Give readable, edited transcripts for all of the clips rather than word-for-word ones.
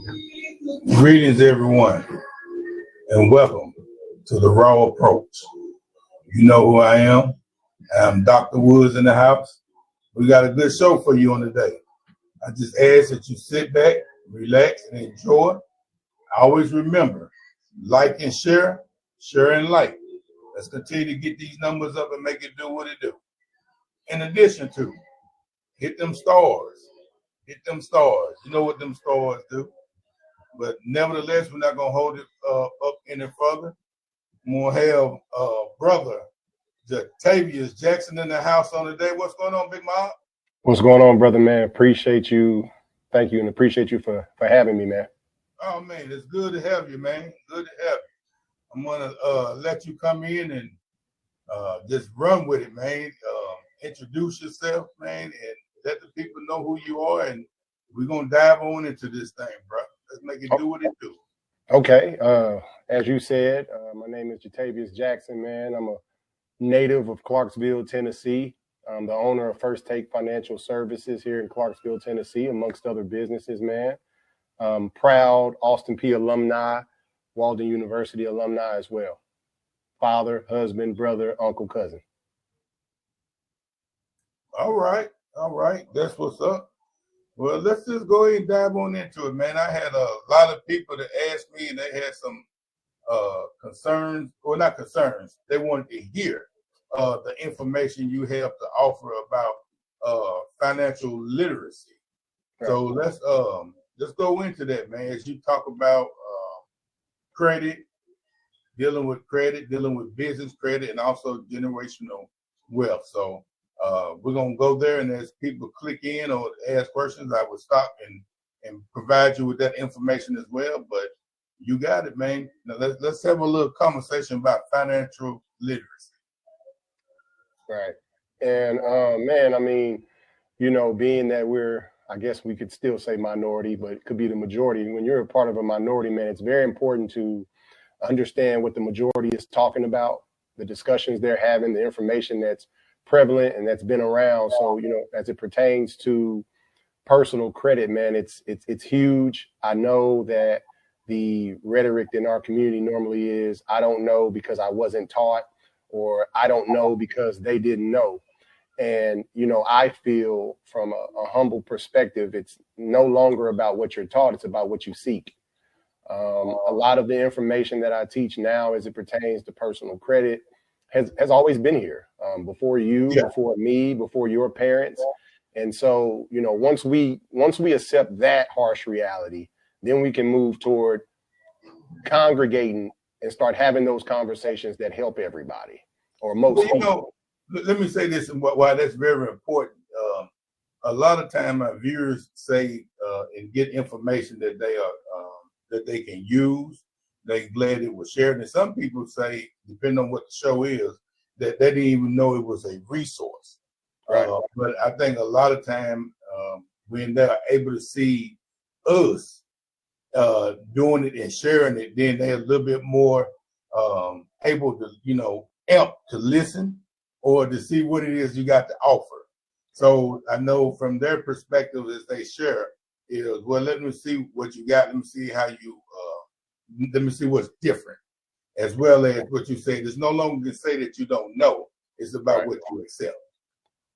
Greetings, everyone, and welcome to the Raw Approach. You know who I am. I'm Dr. Woods in the house. We got a good show for you on today. I just ask that you sit back, relax, and enjoy. Always remember, like and share and like. Let's continue to get these numbers up and make it do what it do. In addition to, hit them stars. Hit them stars. You know what them stars do. But nevertheless, we're not going to hold it up any further. I'm going to have brother Jatavious Jackson in the house on today. What's going on, Big Mom? What's going on, brother, man? Appreciate you. Thank you, and appreciate you for having me, man. Oh, man, it's good to have you, man. Good to have you. I'm going to let you come in and just run with it, man. Introduce yourself, man, and let the people know who you are, and we're going to dive on into this thing, bro. Let's make it do what it do. Okay. As you said, my name is Jatavious Jackson, man. I'm a native of Clarksville, Tennessee. I'm the owner of First Take Financial Services here in Clarksville, Tennessee, amongst other businesses, man. Proud Austin P alumni, Walden University alumni as well. Father, husband, brother, uncle, cousin. All right. That's what's up. Well, let's just go ahead and dive on into it, man. I had a lot of people that asked me, and they had some concerns, or not concerns. They wanted to hear the information you have to offer about financial literacy. Right. So let's go into that, man. As you talk about credit, dealing with business credit, and also generational wealth. So we're going to go there, and as people click in or ask questions, I will stop and provide you with that information as well. But you got it, man. Now let's have a little conversation about financial literacy. Right. And man, I mean, you know, being that I guess we could still say minority, but it could be the majority. When you're a part of a minority, man, it's very important to understand what the majority is talking about, the discussions they're having, the information that's prevalent and that's been around. So, you know, as it pertains to personal credit, man, it's huge. I know that the rhetoric in our community normally is, I don't know because I wasn't taught, or I don't know because they didn't know. And, you know, I feel from a humble perspective, it's no longer about what you're taught, it's about what you seek. A lot of the information that I teach now as it pertains to personal credit has always been here, before you, before me, before your parents. And so, you know, once we accept that harsh reality, then we can move toward congregating and start having those conversations that help everybody, or most people. You know, let me say this, and why that's very important. A lot of time my viewers say and get information that they can use. They're glad it was shared. And some people say, depending on what the show is, that they didn't even know it was a resource. Right. But I think a lot of time when they're able to see us doing it and sharing it, then they're a little bit more able to, you know, amp to listen or to see what it is you got to offer. So I know from their perspective as they share is, well, let me see what you got. Let me see how you let me see what's different, as well as what you say. There's no longer to say that you don't know. It's about what you accept.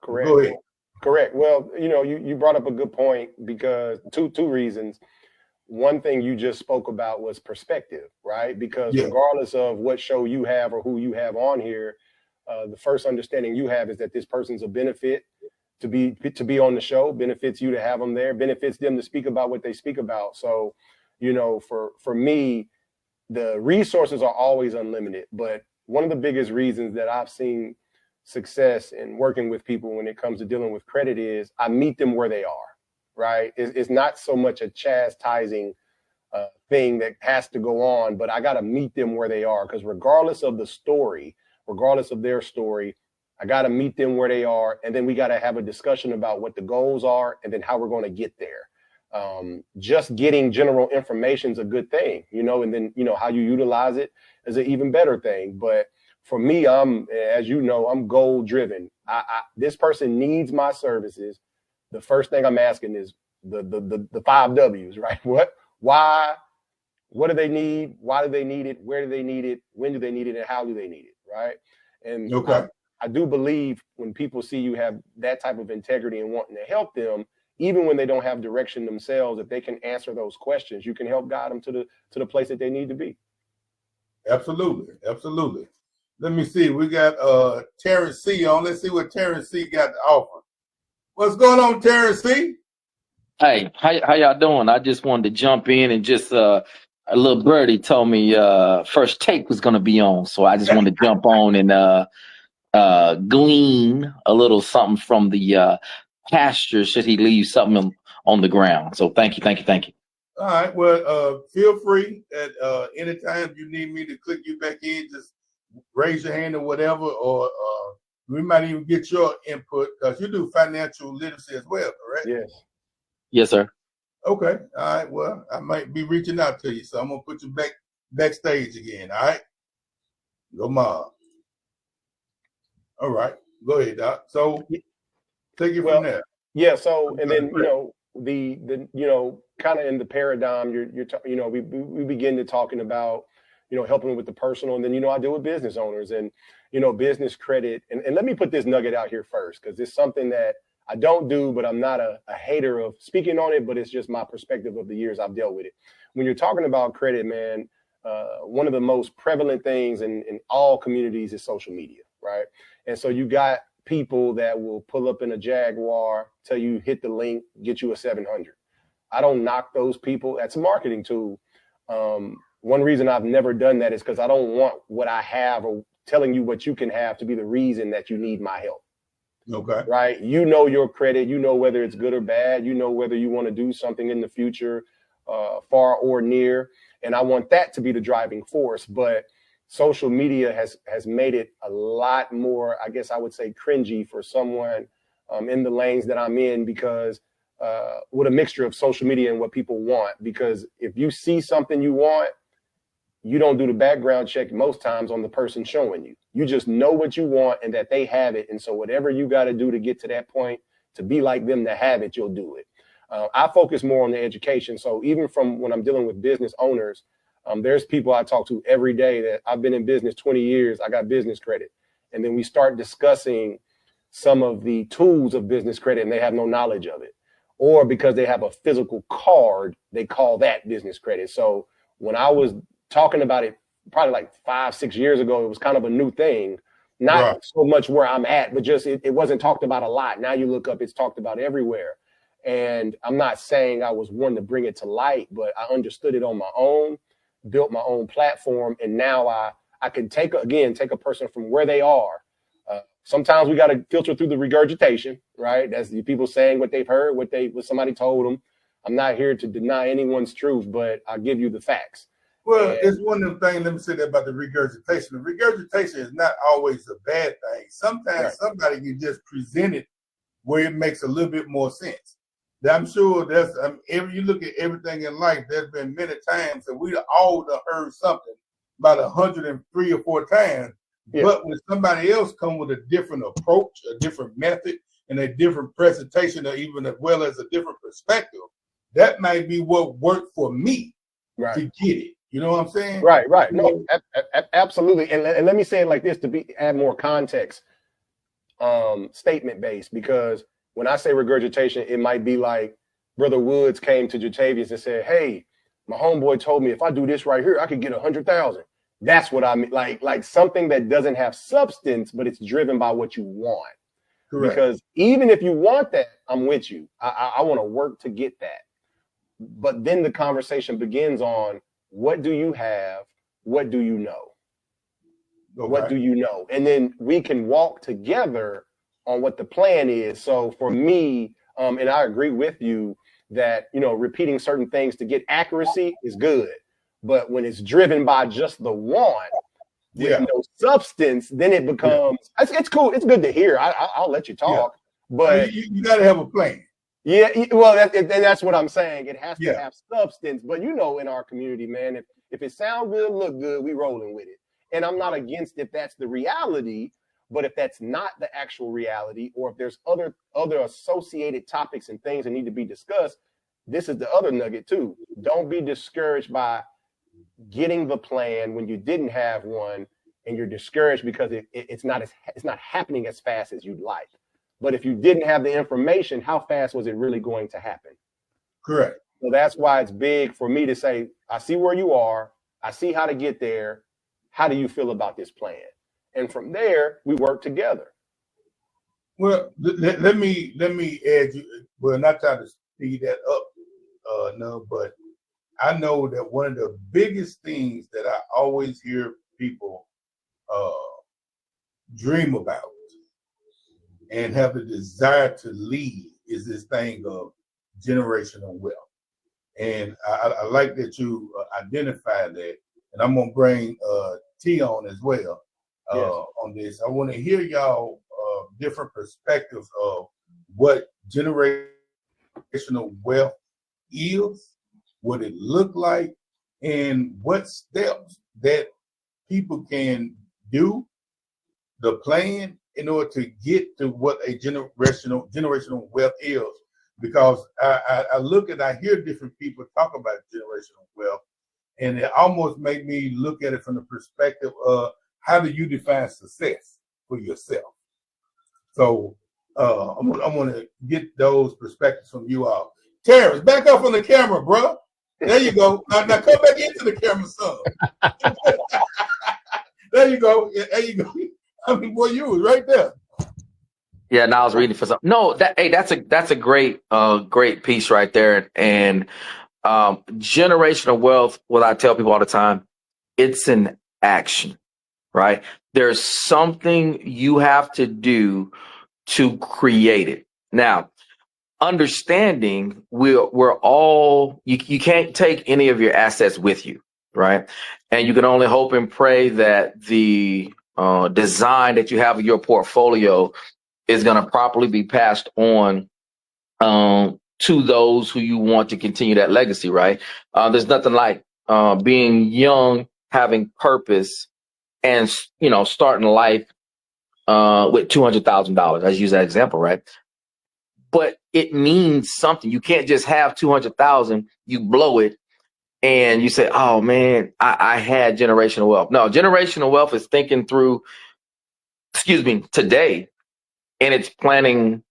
Correct. Go ahead. Correct. Well, you know, you brought up a good point, because two reasons. One thing you just spoke about was perspective, right? Because regardless of what show you have or who you have on here, the first understanding you have is that this person's a benefit to be on the show, benefits you to have them there, benefits them to speak about what they speak about. So, you know, for me, the resources are always unlimited. But one of the biggest reasons that I've seen success in working with people when it comes to dealing with credit is I meet them where they are, right? It's not so much a chastising thing that has to go on, but I got to meet them where they are, because regardless of the story, regardless of their story, I got to meet them where they are. And then we got to have a discussion about what the goals are and then how we're going to get there. Just getting general information is a good thing, you know, and then, you know, how you utilize it is an even better thing. But for me, as you know, I'm goal driven. This person needs my services. The first thing I'm asking is the 5 W's, right? Why? What do they need? Why do they need it? Where do they need it? When do they need it? And how do they need it? Right. And Okay. I do believe when people see you have that type of integrity and wanting to help them, even when they don't have direction themselves, if they can answer those questions, you can help guide them to the place that they need to be. Absolutely. Absolutely. Let me see. We got Terrence C on. Let's see what Terrence C got to offer. What's going on, Terrence C? Hey, how y'all doing? I just wanted to jump in and just a little birdie told me first take was gonna be on, so I just wanted to jump on and glean a little something from the pasture should he leave something on the ground. So thank you. All right. Well, feel free at any time you need me to click you back in, just raise your hand or whatever, or we might even get your input because you do financial literacy as well, correct? Yes, sir. Okay. All right. Well, I might be reaching out to you, so I'm gonna put you backstage again. All right. Go, Mom. All right. Go ahead, Doc. So take it from there. Yeah. So and then the kind of in the paradigm we begin to talking about helping with the personal, and then I deal with business owners and business credit, and let me put this nugget out here first because it's something that I don't do, but I'm not a hater of speaking on it, but it's just my perspective of the years I've dealt with it. When you're talking about credit, man, one of the most prevalent things in all communities is social media, right? And so you got people that will pull up in a Jaguar, tell you hit the link, get you a 700. I don't knock those people. That's a marketing tool. One reason I've never done that is because I don't want what I have or telling you what you can have to be the reason that you need my help. Okay. Right. Your credit, whether it's good or bad, whether you want to do something in the future, far or near. And I want that to be the driving force. But social media has made it a lot more, I guess I would say, cringy for someone in the lanes that I'm in, because with a mixture of social media and what people want. Because if you see something you want, you don't do the background check most times on the person showing you. You just know what you want and that they have it. And so whatever you got to do to get to that point, to be like them, to have it, you'll do it. I focus more on the education. So even from when I'm dealing with business owners, there's people I talk to every day that I've been in business 20 years. I got business credit. And then we start discussing some of the tools of business credit and they have no knowledge of it. Or because they have a physical card, they call that business credit. So when I was talking about it probably like 5-6 years ago, it was kind of a new thing, not so much where I'm at, but just it wasn't talked about a lot. Now you look up, it's talked about everywhere. And I'm not saying I was one to bring it to light, but I understood it on my own, built my own platform. And now I can take a person from where they are. Sometimes we got to filter through the regurgitation, right? That's the people saying what they've heard, what somebody told them. I'm not here to deny anyone's truth, but I'll give you the facts. Well, it's one of the things, let me say that about the regurgitation. The regurgitation is not always a bad thing. Sometimes somebody can just present it where it makes a little bit more sense. I'm sure if you look at everything in life, there's been many times that we all have heard something about 103 or 4 times. Yeah. But when somebody else come with a different approach, a different method, and a different presentation, or even as well as a different perspective, that might be what worked for me to get it. You know what I'm saying? Right. No, absolutely. And let me say it like this to add more context, statement based, because when I say regurgitation, it might be like Brother Woods came to Jatavious and said, "Hey, my homeboy told me if I do this right here, I could get 100,000. That's what I mean. Like something that doesn't have substance, but it's driven by what you want. Correct. Because even if you want that, I'm with you. I want to work to get that. But then the conversation begins on, what do you have? What do you know? Okay. What do you know? And then we can walk together on what the plan is. So for me, and I agree with you that, repeating certain things to get accuracy is good. But when it's driven by just the want with no substance, then it becomes, it's cool. It's good to hear. I'll let you talk. Yeah. But you got to have a plan. Yeah, well, that's what I'm saying. It has to have substance. But in our community, man, if it sounds good, look good, we rolling with it. And I'm not against if that's the reality, but if that's not the actual reality, or if there's other associated topics and things that need to be discussed, this is the other nugget too. Don't be discouraged by getting the plan when you didn't have one, and you're discouraged because it's not happening as fast as you'd like. But if you didn't have the information, how fast was it really going to happen? Correct. So that's why it's big for me to say, I see where you are. I see how to get there. How do you feel about this plan? And from there, we work together. Well, let me add you. Well, not trying to speed that up, no, but I know that one of the biggest things that I always hear people dream about and have the desire to lead is this thing of generational wealth. And I like that you identify that. And I'm going to bring T on as well on this. I want to hear y'all different perspectives of what generational wealth is, what it look like, and what steps that people can do, the plan in order to get to what a generational wealth is. Because I look and I hear different people talk about generational wealth, and it almost made me look at it from the perspective of how do you define success for yourself? So I'm going to get those perspectives from you all. Terrence, back up on the camera, bro. There you go. Now come back into the camera, son. There you go. There you go. I mean, boy, you was right there. Yeah, now I was reading for something. No, that's a great piece right there. And generational wealth, what I tell people all the time, it's an action, right? There's something you have to do to create it. Now, understanding we're all, you can't take any of your assets with you, right? And you can only hope and pray that the design that you have of your portfolio is going to properly be passed on to those who you want to continue that legacy, right? There's nothing like being young, having purpose, and starting life with $200,000. I use that example, right? But it means something. You can't just have 200,000, you blow it, and you say, "Oh man, I had generational wealth." No, generational wealth is thinking through, today, and it's planning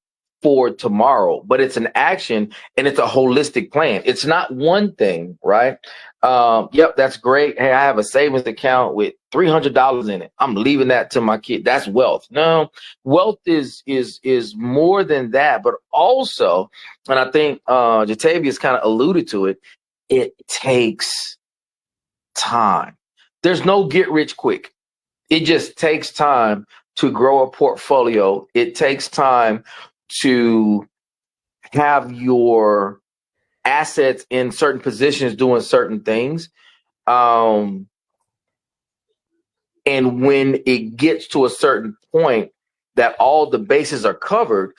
for tomorrow. But it's an action, and it's a holistic plan. It's not one thing, right? Yep, that's great. Hey, I have a savings account with $300 in it. I'm leaving that to my kid. That's wealth. No, wealth is more than that, but also, and I think Jatavious kind of alluded to it, it takes time. There's no get rich quick. It just takes time to grow a portfolio. It takes time to have your assets in certain positions doing certain things. And when it gets to a certain point that all the bases are covered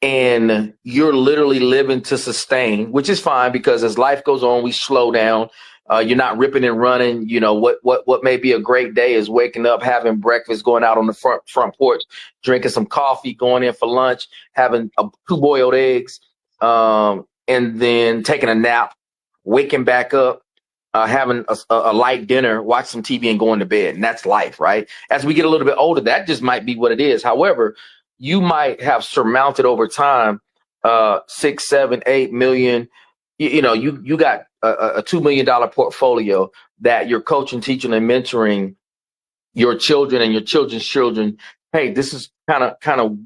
and you're literally living to sustain, which is fine because as life goes on, we slow down. You're not ripping and running. What may be a great day is waking up, having breakfast, going out on the front porch, drinking some coffee, going in for lunch, having 2 boiled eggs, and then taking a nap, waking back up, having a light dinner, watch some TV, and going to bed. And that's life, right? As we get a little bit older, that just might be what it is. However, you might have surmounted over time 6, 7, 8 million. You got a $2 million portfolio that you're coaching, teaching, and mentoring your children and your children's children. Hey, this is kind of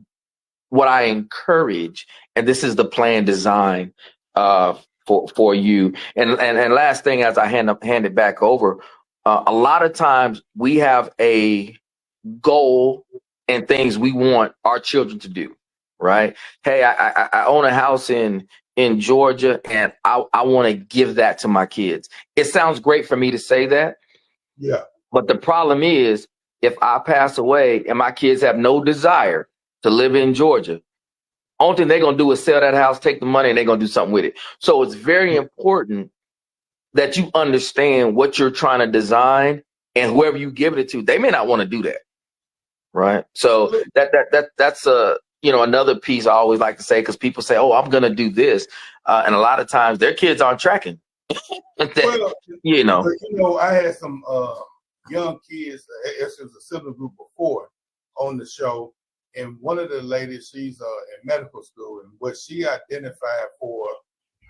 what I encourage, and this is the plan design for you. And last thing, as I hand it back over, a lot of times we have a goal and things we want our children to do, right? Hey, I own a house in Georgia, and I want to give that to my kids. It sounds great for me to say that. Yeah. But the problem is, if I pass away and my kids have no desire to live in Georgia, only thing they're going to do is sell that house, take the money, and they're going to do something with it. So it's very important that you understand what you're trying to design, and whoever you give it to, they may not want to do that. Right. So that's another piece I always like to say, because people say, oh, I'm going to do this. And a lot of times their kids aren't tracking. Well, I had some young kids, it was a sibling group before on the show. And one of the ladies, she's in medical school, and what she identified for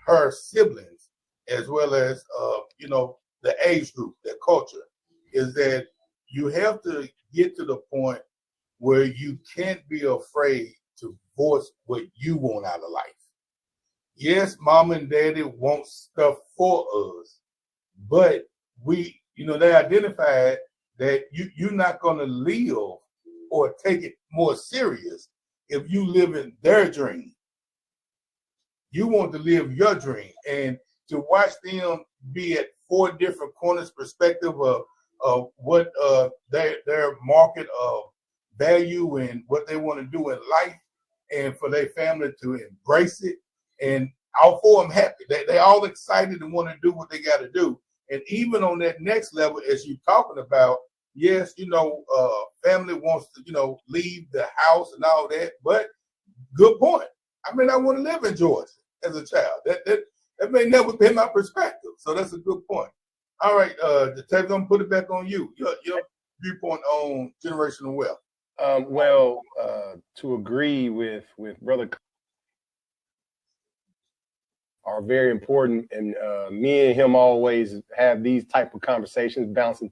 her siblings, as well as, the age group, their culture, is that you have to get to the point where you can't be afraid to voice what you want out of life. Yes, mom and daddy want stuff for us, but they identified that you're not going to live or take it more serious if you live in their dream. You want to live your dream, and to watch them be at 4 different corners perspective of what their market of value and what they want to do in life, and for their family to embrace it, and all 4 of them happy. They all excited and want to do what they got to do. And even on that next level, as you're talking about, yes, family wants to, leave the house and all that, but good point. I mean, I want to live in Georgia as a child. That may never be my perspective. So that's a good point. All right, Jatavious, I'm going to put it back on you. Your viewpoint on generational wealth. To agree with Brother are very important, and me and him always have these type of conversations, bouncing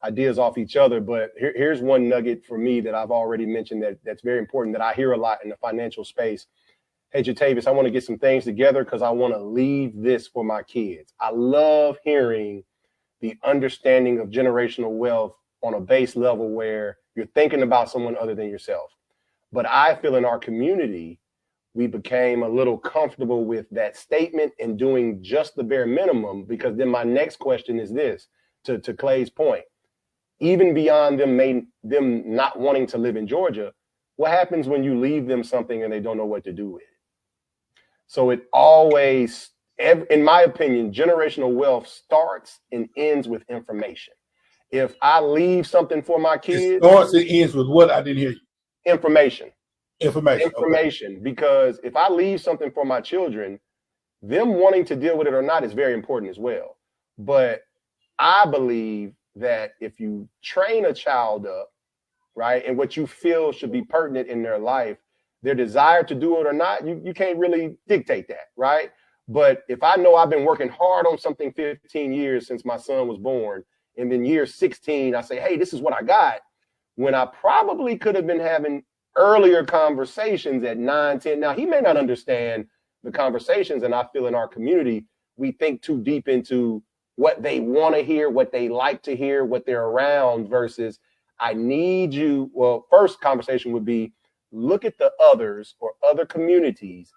ideas off each other. But here's one nugget for me that I've already mentioned that's very important, that I hear a lot in the financial space. Hey, Jatavious, I want to get some things together because I want to leave this for my kids. I love hearing the understanding of generational wealth on a base level where you're thinking about someone other than yourself. But I feel in our community, we became a little comfortable with that statement and doing just the bare minimum, because then my next question is this, to Clay's point, even beyond them not wanting to live in Georgia, what happens when you leave them something and they don't know what to do with it? So it always, in my opinion, generational wealth starts and ends with information. If I leave something for my kids, it starts and ends with what? I didn't hear you. Information. Okay. Because if I leave something for my children, them wanting to deal with it or not is very important as well. But I believe that if you train a child up, right, and what you feel should be pertinent in their life, their desire to do it or not, you can't really dictate that, right? But if I know I've been working hard on something 15 years since my son was born, and then year 16, I say, hey, this is what I got, when I probably could have been having earlier conversations at 9, 10. Now, he may not understand the conversations, and I feel in our community, we think too deep into what they want to hear, what they like to hear, what they're around, versus I need you. Well, first conversation would be, look at the others or other communities.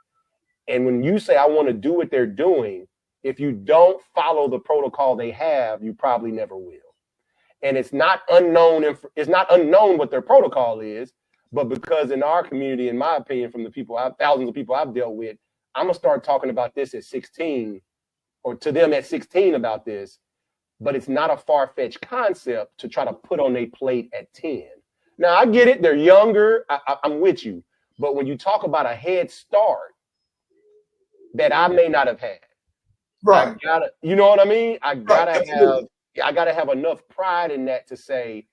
And when you say, I want to do what they're doing, if you don't follow the protocol they have, you probably never will. And it's not unknown. It's not unknown what their protocol is, but because in our community, in my opinion, from the people, thousands of people I've dealt with, I'm going to start talking about this at 16, or to them at 16 about this, but it's not a far-fetched concept to try to put on a plate at 10. Now, I get it. They're younger. I'm with you. But when you talk about a head start that I may not have had, right? You know what I mean? I gotta have enough pride in that to say,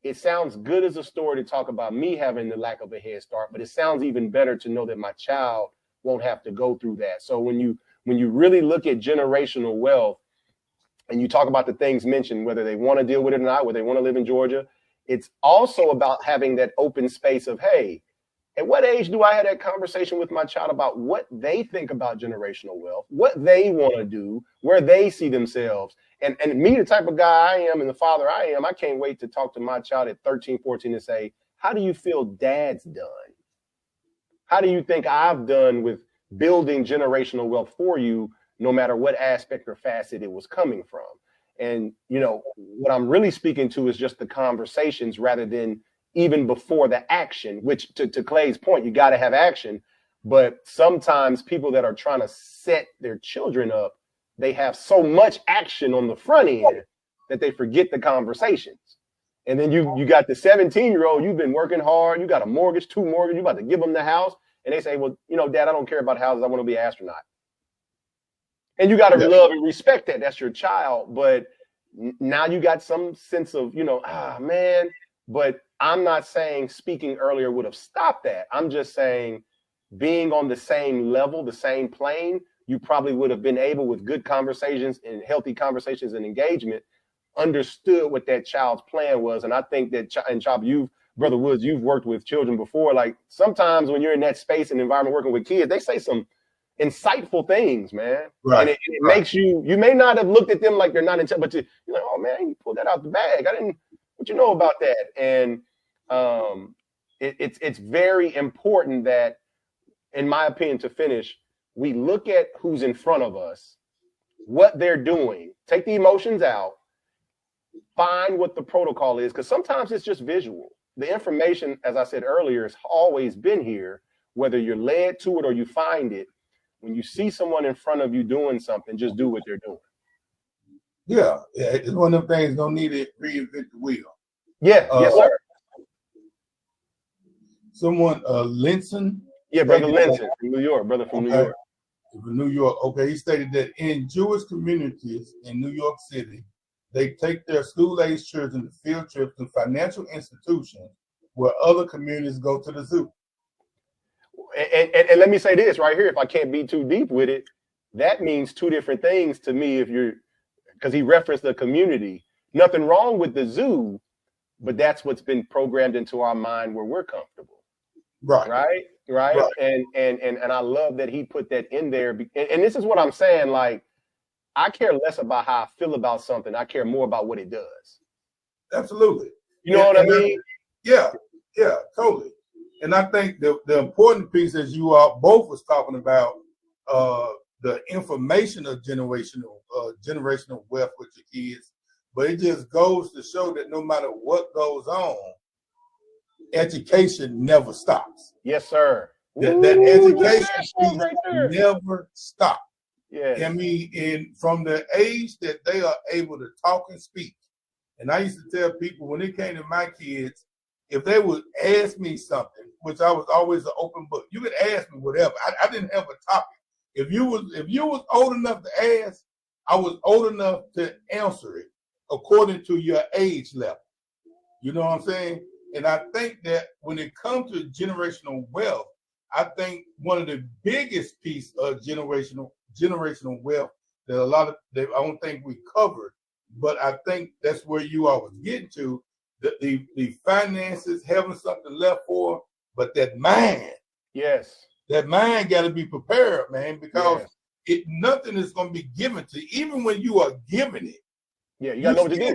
it sounds good as a story to talk about me having the lack of a head start, but it sounds even better to know that my child won't have to go through that. So when you really look at generational wealth and you talk about the things mentioned, whether they want to deal with it or not, whether they want to live in Georgia, it's also about having that open space of, hey, at what age do I have that conversation with my child about what they think about generational wealth, what they want to do, where they see themselves? And me, the type of guy I am and the father I am, I can't wait to talk to my child at 13, 14 and say, how do you feel dad's done? How do you think I've done with building generational wealth for you, no matter what aspect or facet it was coming from? And, what I'm really speaking to is just the conversations rather than even before the action, which to Clay's point, you got to have action. But sometimes people that are trying to set their children up, they have so much action on the front end that they forget the conversations. And then you got the 17-year-old, you've been working hard, you got a mortgage, 2 mortgages, you about to give them the house, and they say, well, you know, Dad, I don't care about houses, I want to be an astronaut. And you got to love and respect that. That's your child. But now you got some sense of, you know, man. But I'm not saying speaking earlier would have stopped that. I'm just saying being on the same level, the same plane, you probably would have been able, with good conversations and healthy conversations and engagement, understood what that child's plan was. And I think that, and Chop, Brother Woods, you've worked with children before. Like sometimes when you're in that space and environment working with kids, they say some insightful things, man. Right. And it makes you may not have looked at them like they're not intelligent, but you're like, oh man, you pulled that out the bag. What you know about that? And it's very important that, in my opinion, to finish, we look at who's in front of us, what they're doing, take the emotions out, find what the protocol is, because sometimes it's just visual. The information, as I said earlier, has always been here, whether you're led to it or you find it. When you see someone in front of you doing something, just do what they're doing. Yeah, it's one of them things. Don't need to reinvent the wheel. Yeah, yes, sir. Someone, Linson. Yeah, Brother Linson from New York, brother from New York. From New York. Okay, he stated that in Jewish communities in New York City, they take their school-age children to field trips to financial institutions where other communities go to the zoo. And let me say this right here, if I can't be too deep with it, that means 2 different things to me. Because he referenced the community, nothing wrong with the zoo, but that's what's been programmed into our mind where we're comfortable. Right. And I love that he put that in there. And this is what I'm saying. Like, I care less about how I feel about something. I care more about what it does. Absolutely. You know what I mean? Yeah, totally. And I think the important piece, as you all both was talking about, the information of generational wealth with your kids, but it just goes to show that no matter what goes on, education never stops. Yes, sir. That education piece never stops. Yeah. I mean, from the age that they are able to talk and speak. And I used to tell people when it came to my kids, if they would ask me something, which I was always an open book, you could ask me whatever. I didn't have a topic. If you was old enough to ask, I was old enough to answer it according to your age level. You know what I'm saying? And I think that when it comes to generational wealth, I think one of the biggest piece of generational wealth that I don't think we covered, but I think that's where you all was getting to, the finances, having something left for, but that mind. Yes. That mind got to be prepared, man, because nothing is going to be given to you, even when you are giving it. Yeah, you got to know what to do.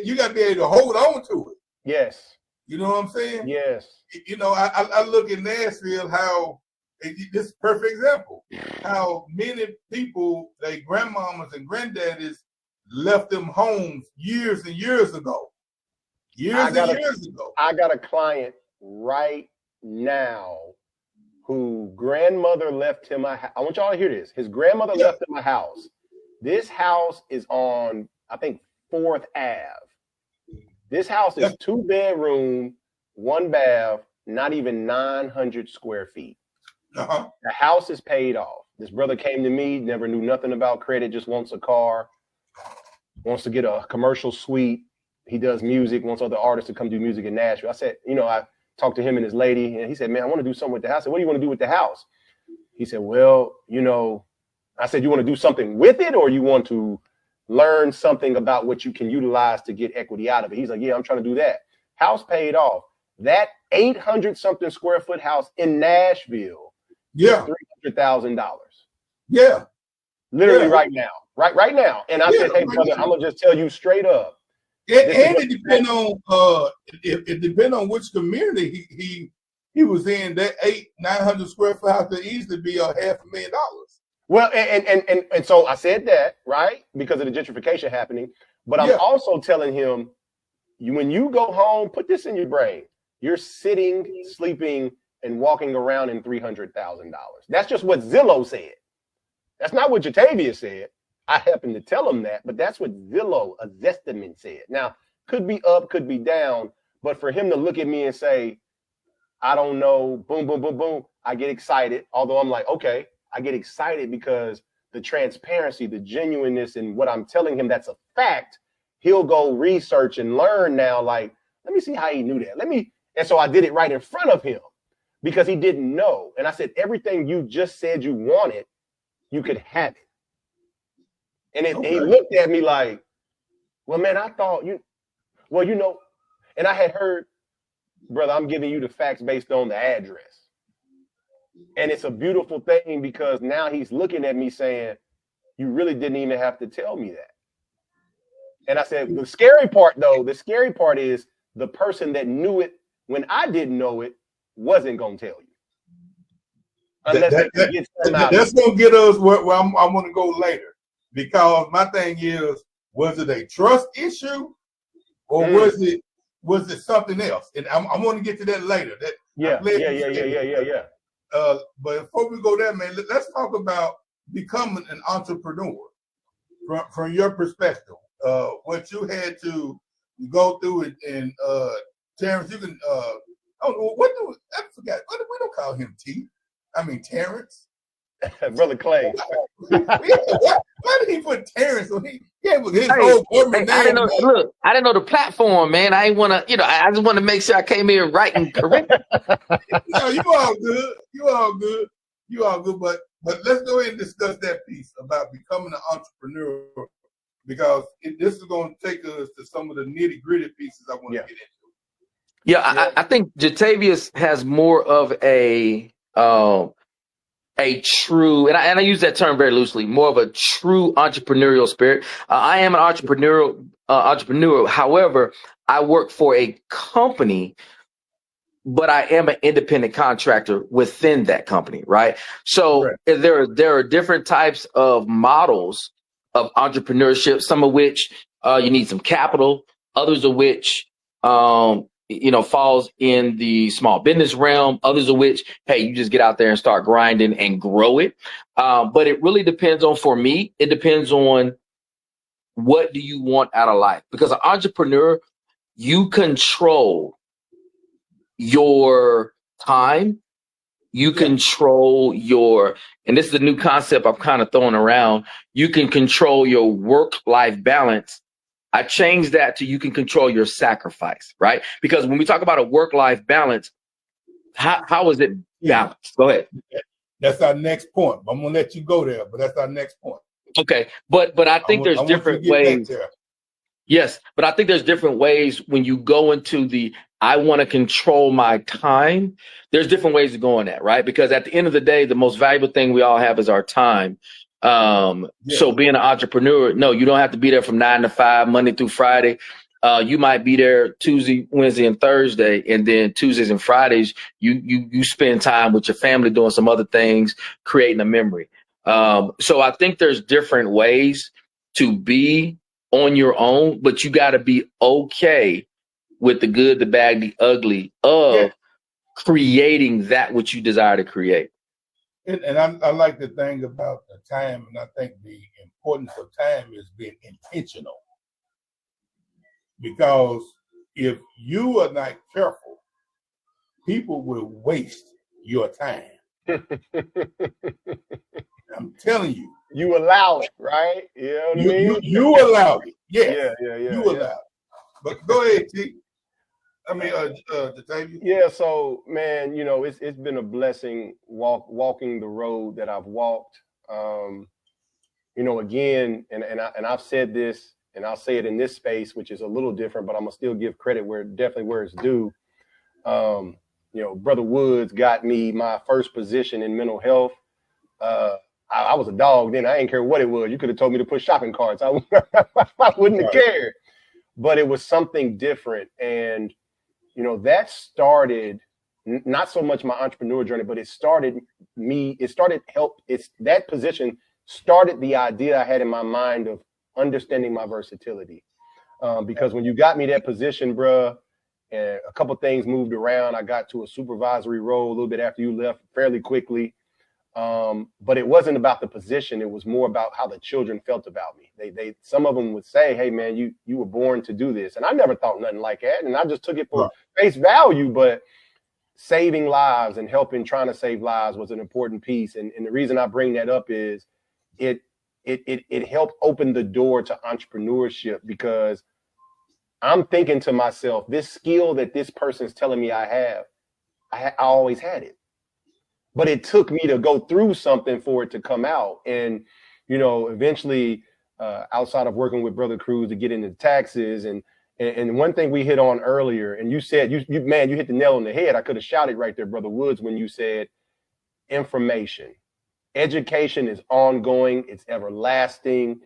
You got to be able to hold on to it. Yes. You know what I'm saying? Yes. You know, I look at Nashville, how this is a perfect example, how many people, their grandmamas and granddaddies left them homes years and years ago. Years ago. I got a client right now who grandmother left him a house. I want y'all to hear this. His grandmother left him a house. This house is on, I think, 4th Ave. This house is 2 bedroom, 1 bath, not even 900 square feet. Uh-huh. The house is paid off. This brother came to me, never knew nothing about credit, just wants a car, wants to get a commercial suite. He does music, wants other artists to come do music in Nashville. I said, I talked to him and his lady, and he said, man, I want to do something with the house. I said, what do you want to do with the house? He said, well, I said, you want to do something with it, or you want to learn something about what you can utilize to get equity out of it? He's like, yeah, I'm trying to do that. House paid off. That 800 something square foot house in Nashville, $300,000. Yeah. Literally right now. Right now. And I said, hey, brother, I'm gonna just tell you straight up. It depends on it depends on which community he was in. That 900 square foot house could easily be $500,000. Well, and so I said that, right, because of the gentrification happening. But I'm also telling him, when you go home, put this in your brain. You're sitting, sleeping, and walking around in $300,000. That's just what Zillow said. That's not what Jatavious said. I happened to tell him that, but that's what Zillow, a Zestimate, said. Now, could be up, could be down. But for him to look at me and say, I don't know, boom, boom, boom, boom, I get excited. Although I'm like, okay, I get excited because the transparency, the genuineness in what I'm telling him, that's a fact. He'll go research and learn now, like, let me see how he knew that. And so I did it right in front of him because he didn't know. And I said, everything you just said you wanted, you could have it. And he looked at me like, well, man, I thought and I had heard, brother, I'm giving you the facts based on the address. And it's a beautiful thing because now he's looking at me saying, you really didn't even have to tell me that. And I said, the scary part is the person that knew it when I didn't know it wasn't going to tell you. Unless that's going to get us where I'm going to go later. Because my thing is, was it a trust issue or was it something else? And I'm going to get to that later. Yeah. But before we go there, man, let's talk about becoming an entrepreneur from your perspective. What you had to go through, and Terrence, you can. I forgot. We don't call him T. I mean Terrence. Brother Clay. Why did he put Terrence on his whole government name? I didn't know the platform, man. I ain't want to, I just want to make sure I came here right and correct. No, you all good. You all good. But let's go ahead and discuss that piece about becoming an entrepreneur, because this is going to take us to some of the nitty gritty pieces I want to get into. Yeah, I think Jatavious has more of a true, and I use that term very loosely, more of a true entrepreneurial spirit. I am an entrepreneur. However, I work for a company, but I am an independent contractor within that company, right? So there are different types of models of entrepreneurship, some of which you need some capital, others of which falls in the small business realm, others of which, hey, you just get out there and start grinding and grow it. But it really depends on, for me, it depends on what do you want out of life? Because an entrepreneur, you control your time, you control and this is a new concept I'm kind of throwing around, you can control your work-life balance. I changed that to you can control your sacrifice, right? Because when we talk about a work-life balance, how is it balanced? Go ahead. That's our next point. I'm going to let you go there, but that's our next point. Okay. But I think there's different ways. Yes. But I think there's different ways when you go into I want to control my time. There's different ways of going at, right? Because at the end of the day, the most valuable thing we all have is our time. So being an entrepreneur, no, you don't have to be there from 9 to 5, Monday through Friday. You might be there Tuesday, Wednesday, and Thursday, and then Tuesdays and Fridays, you spend time with your family doing some other things, creating a memory. So I think there's different ways to be on your own, but you got to be okay with the good, the bad, the ugly of creating that which you desire to create. And I like the thing about the time, and I think the importance of time is being intentional. Because if you are not careful, people will waste your time. I'm telling you. You allow it, right? You know what I mean? You allow it. Yes. Yeah. You allow it. But go ahead, T. Jatavious. Yeah, so man, it's been a blessing walking the road that I've walked. Again, and I've said this, and I'll say it in this space, which is a little different, but I'm gonna still give credit where it's due. Brother Woods got me my first position in mental health. I was a dog then. I didn't care what it was. You could have told me to push shopping carts. I wouldn't have cared. But it was something different, and that started not so much my entrepreneur journey, but that position started the idea I had in my mind of understanding my versatility. Because when you got me that position, bruh, and a couple things moved around, I got to a supervisory role a little bit after you left fairly quickly. But it wasn't about the position. It was more about how the children felt about me. Some of them would say, hey man, you were born to do this. And I never thought nothing like that. And I just took it for face value, but saving lives and trying to save lives was an important piece. And the reason I bring that up is it helped open the door to entrepreneurship, because I'm thinking to myself, this skill that this person's telling me I have, I always had it. But it took me to go through something for it to come out. And, eventually, outside of working with Brother Cruz to get into taxes, and one thing we hit on earlier, and you said, you hit the nail on the head. I could have shouted right there, Brother Woods, when you said information. Education is ongoing. It's everlasting.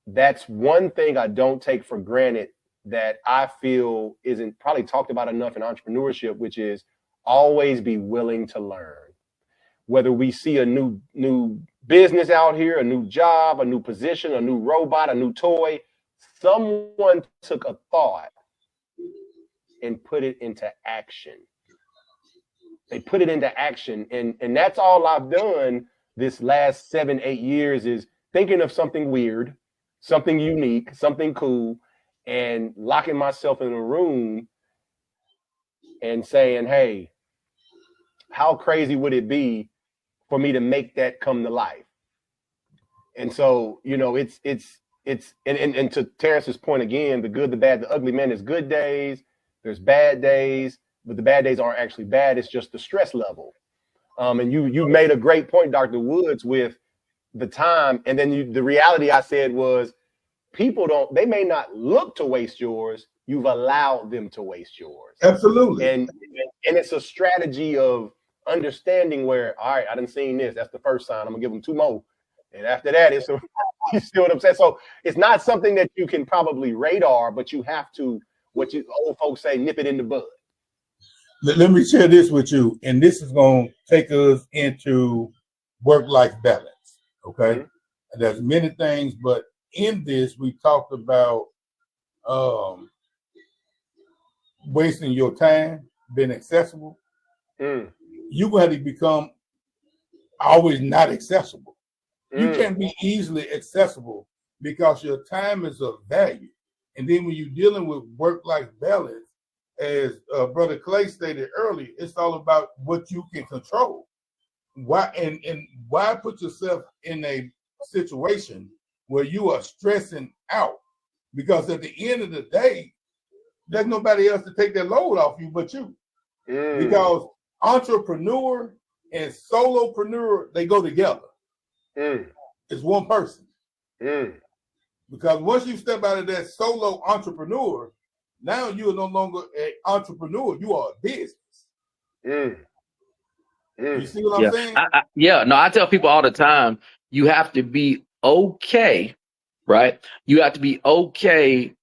That's one thing I don't take for granted that I feel isn't probably talked about enough in entrepreneurship, which is always be willing to learn. Whether we see a new business out here, a new job, a new position, a new robot, a new toy, someone took a thought and put it into action. They put it into action. And that's all I've done this last 7-8 years, is thinking of something weird, something unique, something cool, and locking myself in a room and saying, hey, how crazy would it be for me to make that come to life? And so, it's and to Terrence's point again, the good, the bad, the ugly, man, there's good days, there's bad days, but the bad days aren't actually bad. It's just the stress level. And you made a great point, Dr. Woods, with the time. And then the reality I said was, they may not look to waste yours. You've allowed them to waste yours. Absolutely. And it's a strategy of understanding where, all right, I done seen this. That's the first sign. I'm gonna give them 2 more. And after that, you see what I'm saying? So it's not something that you can probably radar, but you have to, what you old folks say, nip it in the bud. Let me share this with you. And this is going to take us into work-life balance. Okay. Mm-hmm. And there's many things, but in this, we talked about wasting your time, being accessible. You're going to have to become always not accessible. You can't be easily accessible because your time is of value. And then when you're dealing with work-life balance, as Brother Clay stated earlier, it's all about what you can control. Why and why put yourself in a situation where you are stressing out? Because at the end of the day, there's nobody else to take that load off you but you. Because entrepreneur and solopreneur, they go together. It's one person. Because once you step out of that solo entrepreneur, now you are no longer an entrepreneur. You are a business. You see what I'm saying? I tell people all the time, you have to be okay, right? You have to be okay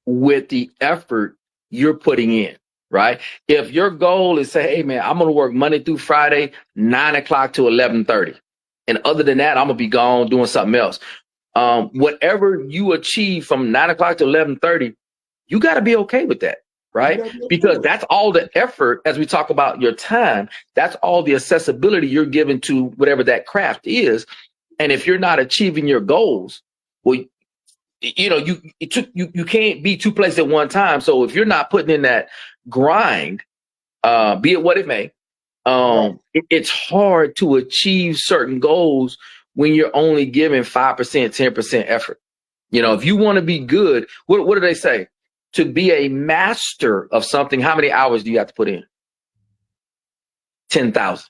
with the effort you're putting in, right? If your goal is say, hey man, I'm going to work Monday through Friday, 9 o'clock to 11:30. And other than that, I'm going to be gone doing something else. Whatever you achieve from 9 o'clock to 11:30, you got to be okay with that, right? Because that's all the effort, as we talk about your time, that's all the accessibility you're giving to whatever that craft is. And if you're not achieving your goals, well, you can't be 2 places at one time. So if you're not putting in that grind, be it what it may, it's hard to achieve certain goals when you're only giving 5%, 10% effort. If you want to be good, what do they say? To be a master of something, how many hours do you have to put in? 10,000.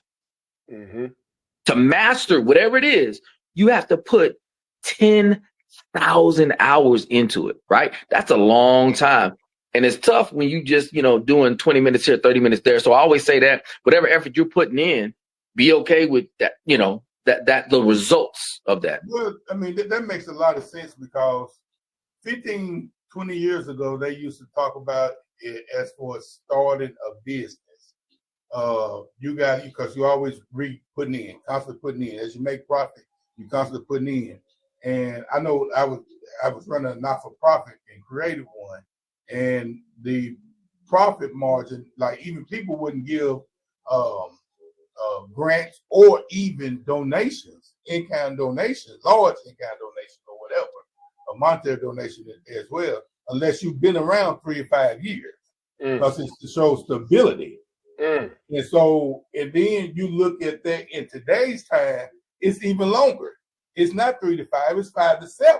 To master whatever it is, you have to put 10,000 hours into it, right? That's a long time. And it's tough when you just, doing 20 minutes here, 30 minutes there. So I always say that whatever effort you're putting in, be okay with that, that the results of that. Well, I mean, that makes a lot of sense because 15, 20 years ago, they used to talk about it as for starting a business. Because you always putting in, constantly putting in. As you make profit, you constantly putting in. And I know I was running a not-for-profit and created one, and the profit margin, like even people wouldn't give grants or even donations, in-kind donations, large in-kind donations or whatever, a monetary donation as well, unless you've been around 3 to 5 years, because it's to show stability. And so, and then you look at that in today's time, it's even longer. It's not 3 to 5, it's 5 to 7.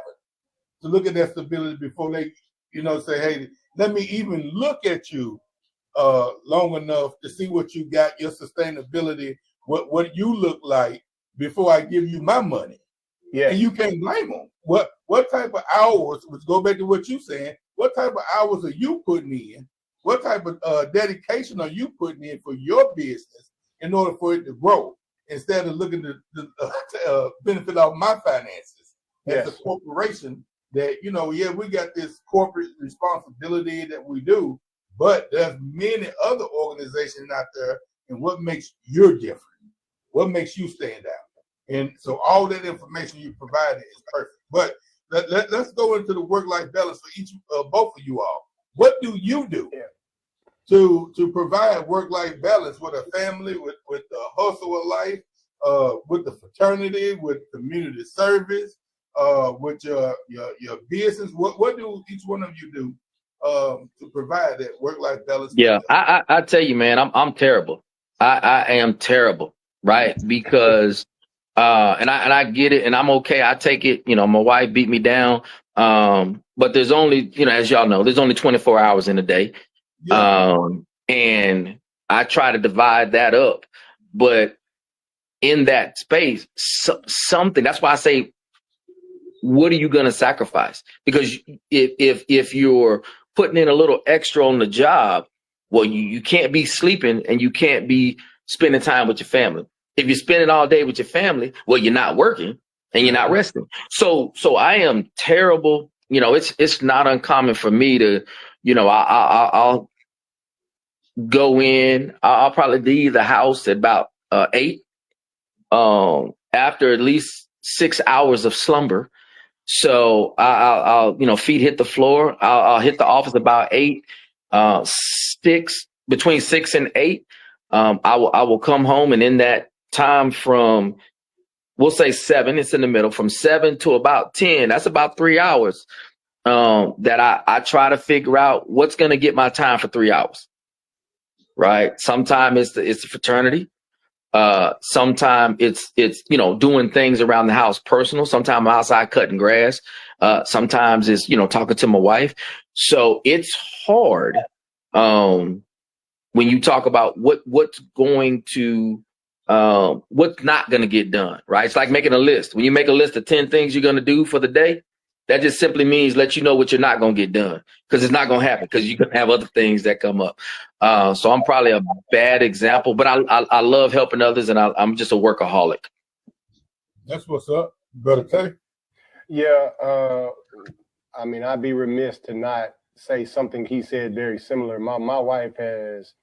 To look at that stability before they, say, hey, let me even look at you long enough to see what you got, your sustainability, what you look like before I give you my money. Yeah. And you can't blame them. What type of hours, which go back to what you're saying, what type of hours are you putting in? What type of dedication are you putting in for your business in order for it to grow? Instead of looking to benefit off my finances as a corporation that, we got this corporate responsibility that we do, but there's many other organizations out there, and what makes you different? What makes you stand out? And so all that information you provided is perfect. But let's go into the work-life balance for both of you all. What do you do to provide work-life balance with a family, with the hustle of life, with the fraternity, with community service, with your business? What do each one of you do to provide that work-life balance? Yeah, I tell you, man, I'm terrible. I am terrible, right? Because and I get it, and I'm okay. I take it. My wife beat me down. But there's only, as y'all know, there's only 24 hours in a day. Yeah. And I try to divide that up. But in that space, something, that's why I say, what are you going to sacrifice? Because if you're putting in a little extra on the job, well, you can't be sleeping and you can't be spending time with your family. If you're spending all day with your family, well, you're not working and you're not resting. So I am terrible. It's not uncommon for me to, I'll go in. I'll probably leave the house at about 8. After at least 6 hours of slumber. So I'll feet hit the floor. I'll hit the office about 8, between 6 and 8. I will come home, and in that time from, we'll say 7, it's in the middle, from 7 to about 10, that's about 3 hours that I try to figure out what's going to get my time for 3 hours. Right. Sometimes it's the fraternity. Sometimes it's doing things around the house personal. Sometimes I'm outside cutting grass. Sometimes it's talking to my wife. So it's hard when you talk about what's going to what's not going to get done. Right? It's like making a list. When you make a list of 10 things you're going to do for the day, that just simply means let you know what you're not going to get done, because it's not going to happen, because you can have other things that come up. So I'm probably a bad example, but I love helping others, and I'm just a workaholic. That's what's up. Better take. Yeah. I'd be remiss to not say something he said very similar. My wife has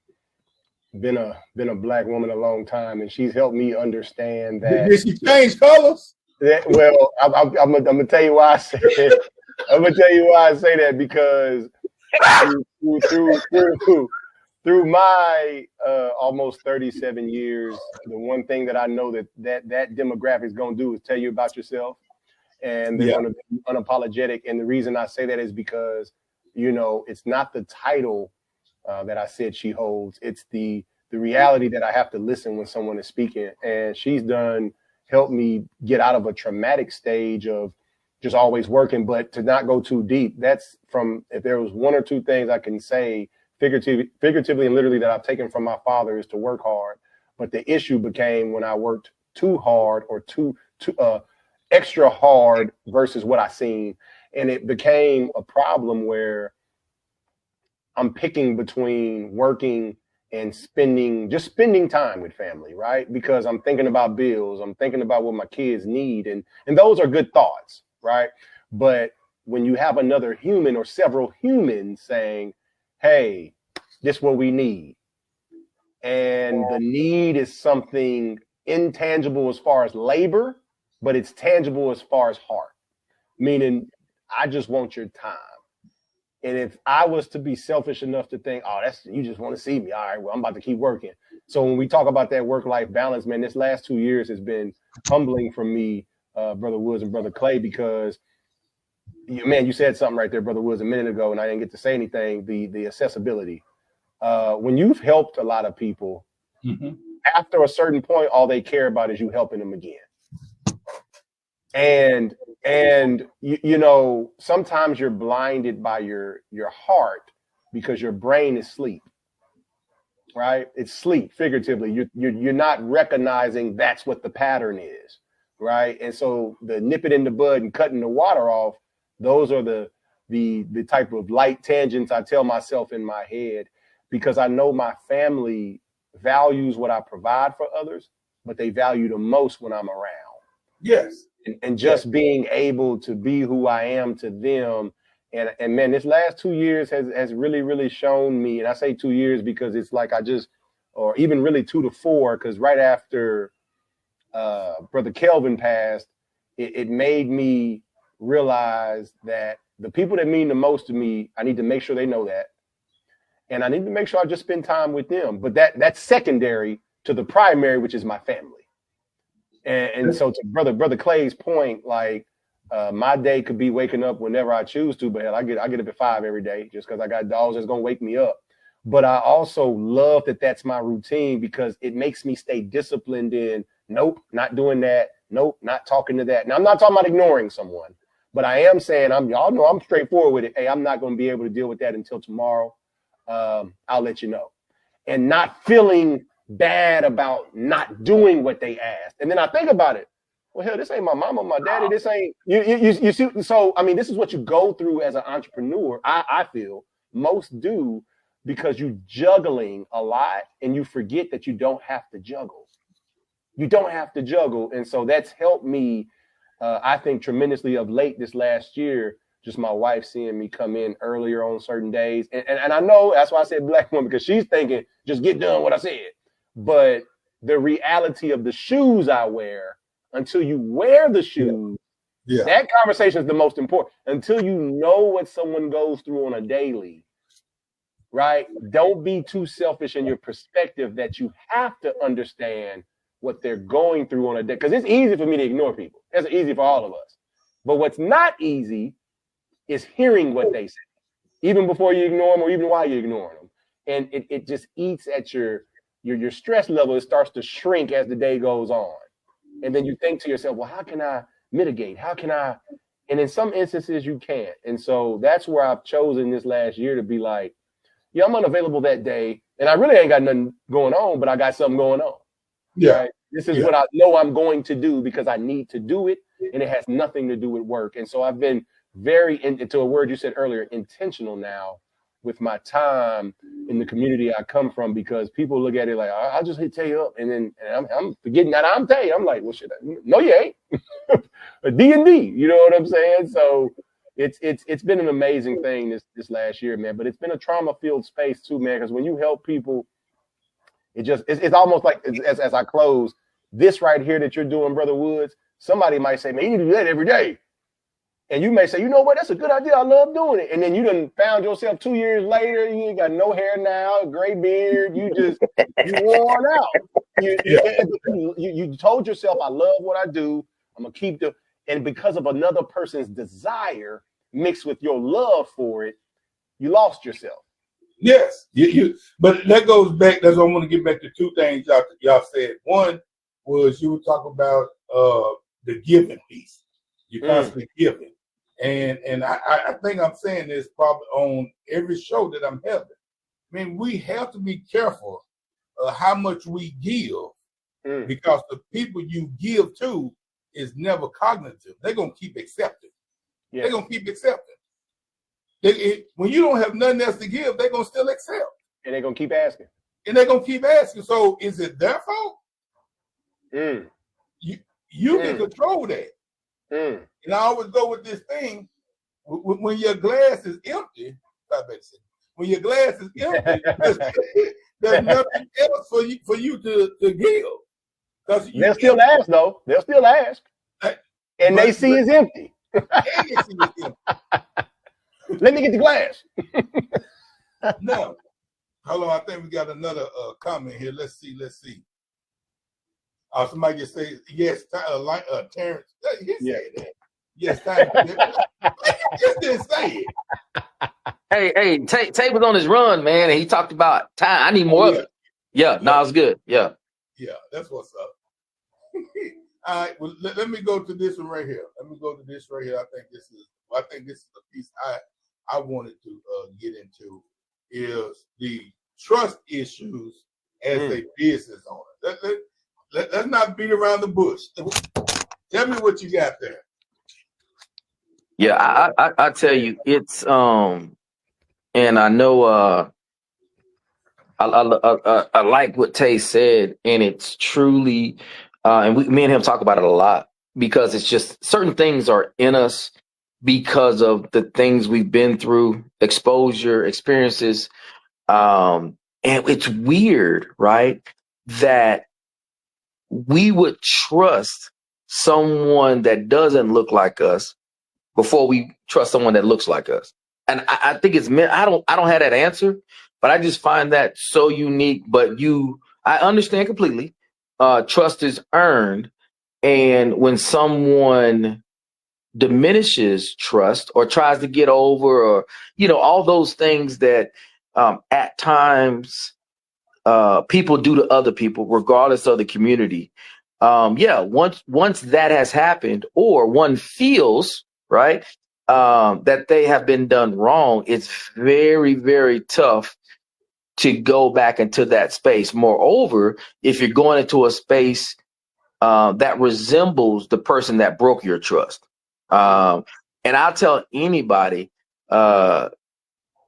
been a black woman a long time, and she's helped me understand that. Did she change colors? Well, I'm gonna tell you why I say it. I'm gonna tell you why I say that, because through my almost 37 years, the one thing that I know that demographic is gonna do is tell you about yourself, and they're gonna be unapologetic. And the reason I say that is because it's not the title that I said she holds; it's the reality that I have to listen when someone is speaking, and she's helped me get out of a traumatic stage of just always working, but to not go too deep. That's from, if there was one or two things I can say figuratively and literally that I've taken from my father, is to work hard. But the issue became when I worked too hard or too extra hard versus what I seen. And it became a problem where I'm picking between working and spending time with family, right? Because I'm thinking about bills, I'm thinking about what my kids need, and those are good thoughts, right? But when you have another human or several humans saying, hey, this is what we need, and the need is something intangible as far as labor, but it's tangible as far as heart, meaning I just want your time. And if I was to be selfish enough to think, oh, that's, you just want to see me. All right, well, I'm about to keep working. So when we talk about that work-life balance, man, this last 2 years has been humbling for me, Brother Woods and Brother Clay, because, man, you said something right there, Brother Woods, a minute ago, and I didn't get to say anything, the accessibility. When you've helped a lot of people, after a certain point, all they care about is you helping them again. And you know, sometimes you're blinded by your heart because your brain is asleep, right? It's sleep, figuratively. You're not recognizing that's what the pattern is, right? And so the nip it in the bud and cutting the water off, those are the type of light tangents I tell myself in my head, because I know my family values what I provide for others, but they value the most when I'm around. Yes. And just being able to be who I am to them. And man, this last 2 years has really, really shown me, and I say 2 years because it's like or even really 2 to 4, because right after Brother Kelvin passed, it made me realize that the people that mean the most to me, I need to make sure they know that. And I need to make sure I just spend time with them. But that's secondary to the primary, which is my family. And so to Brother Clay's point, like my day could be waking up whenever I choose to, but hell, I get up at 5 every day just because I got dogs that's gonna wake me up. But I also love that that's my routine, because it makes me stay disciplined in, nope, not doing that. Nope, not talking to that. Now, I'm not talking about ignoring someone, but I am saying, y'all know I'm straightforward with it. Hey, I'm not going to be able to deal with that until tomorrow. I'll let you know. And not feeling bad about not doing what they asked. And then I think about it. Well, hell, this ain't my mama, my daddy. This ain't you see. So, I mean, this is what you go through as an entrepreneur. I feel most do, because you juggling a lot and you forget that you don't have to juggle. You don't have to juggle. And so that's helped me, I think, tremendously of late this last year. Just my wife seeing me come in earlier on certain days. And I know that's why I said black woman, because she's thinking, just get done what I said. But the reality of the shoes I wear, until you wear the shoes, that conversation is the most important. Until you know what someone goes through on a daily, right? Don't be too selfish in your perspective that you have to understand what they're going through on a day. Because it's easy for me to ignore people. That's easy for all of us. But what's not easy is hearing what they say, even before you ignore them or even while you're ignoring them. And it just eats at your stress level. It starts to shrink as the day goes on. And then you think to yourself, well, how can I mitigate? How can I? And in some instances, you can't. And so that's where I've chosen this last year to be like, yeah, I'm unavailable that day. And I really ain't got nothing going on, but I got something going on. Yeah. Right? This is what I know I'm going to do because I need to do it. And it has nothing to do with work. And so I've been very, to a word you said earlier, intentional now with my time in the community I come from, because people look at it like, I'll just hit you up. And then I'm forgetting that I'm Tay. I'm like, well, shit, no, you ain't. A D&D, you know what I'm saying? So it's been an amazing thing this last year, man. But it's been a trauma-filled space too, man, because when you help people, it's almost like, as I close, this right here that you're doing, Brother Woods, somebody might say, man, you need to do that every day. And you may say, you know what, that's a good idea. I love doing it. And then you done found yourself 2 years later, you ain't got no hair now, gray beard, you worn out. You told yourself, I love what I do. I'm going to keep and because of another person's desire mixed with your love for it, you lost yourself. Yes, but that goes back. That's what I want to get back to two things y'all said. One was you were talking about the giving piece. You're constantly giving, and I think I'm saying this probably on every show that I'm having. I mean, we have to be careful how much we give, because the people you give to is never cognitive. They're gonna keep accepting. Yeah. They're gonna keep accepting. When you don't have nothing else to give, they're going to still accept. And they're going to keep asking. So is it their fault? You can control that. And I always go with this thing, when your glass is empty, when your glass is empty, there's nothing else for you to give. They'll still ask, though. They'll still ask. And they see it's empty. Let me get the glass. No. Hold on, I think we got another comment here. Let's see. Somebody just say yes. Terrence, he said that. Yes, time. You just didn't say it. Hey, Tay was on his run, man, and he talked about time. I need more of it. Yeah, no, it's good. Yeah, that's what's up. All right, well, let me go to this one right here. I think this is the piece I wanted to get into is the trust issues as a business owner. Let's not beat around the bush. Tell me what you got there. Yeah, I tell you, it's and I know I like what Tay said, and it's truly and me and him talk about it a lot because it's just certain things are in us because of the things we've been through, exposure, experiences. And it's weird, right? That we would trust someone that doesn't look like us before we trust someone that looks like us. And I think it's meant, I don't have that answer, but I just find that so unique. But I understand completely. Trust is earned. And when someone diminishes trust or tries to get over, or, all those things that at times people do to other people, regardless of the community. Once that has happened, or one feels right that they have been done wrong, it's very, very tough to go back into that space. Moreover, if you're going into a space that resembles the person that broke your trust, and I'll tell anybody, a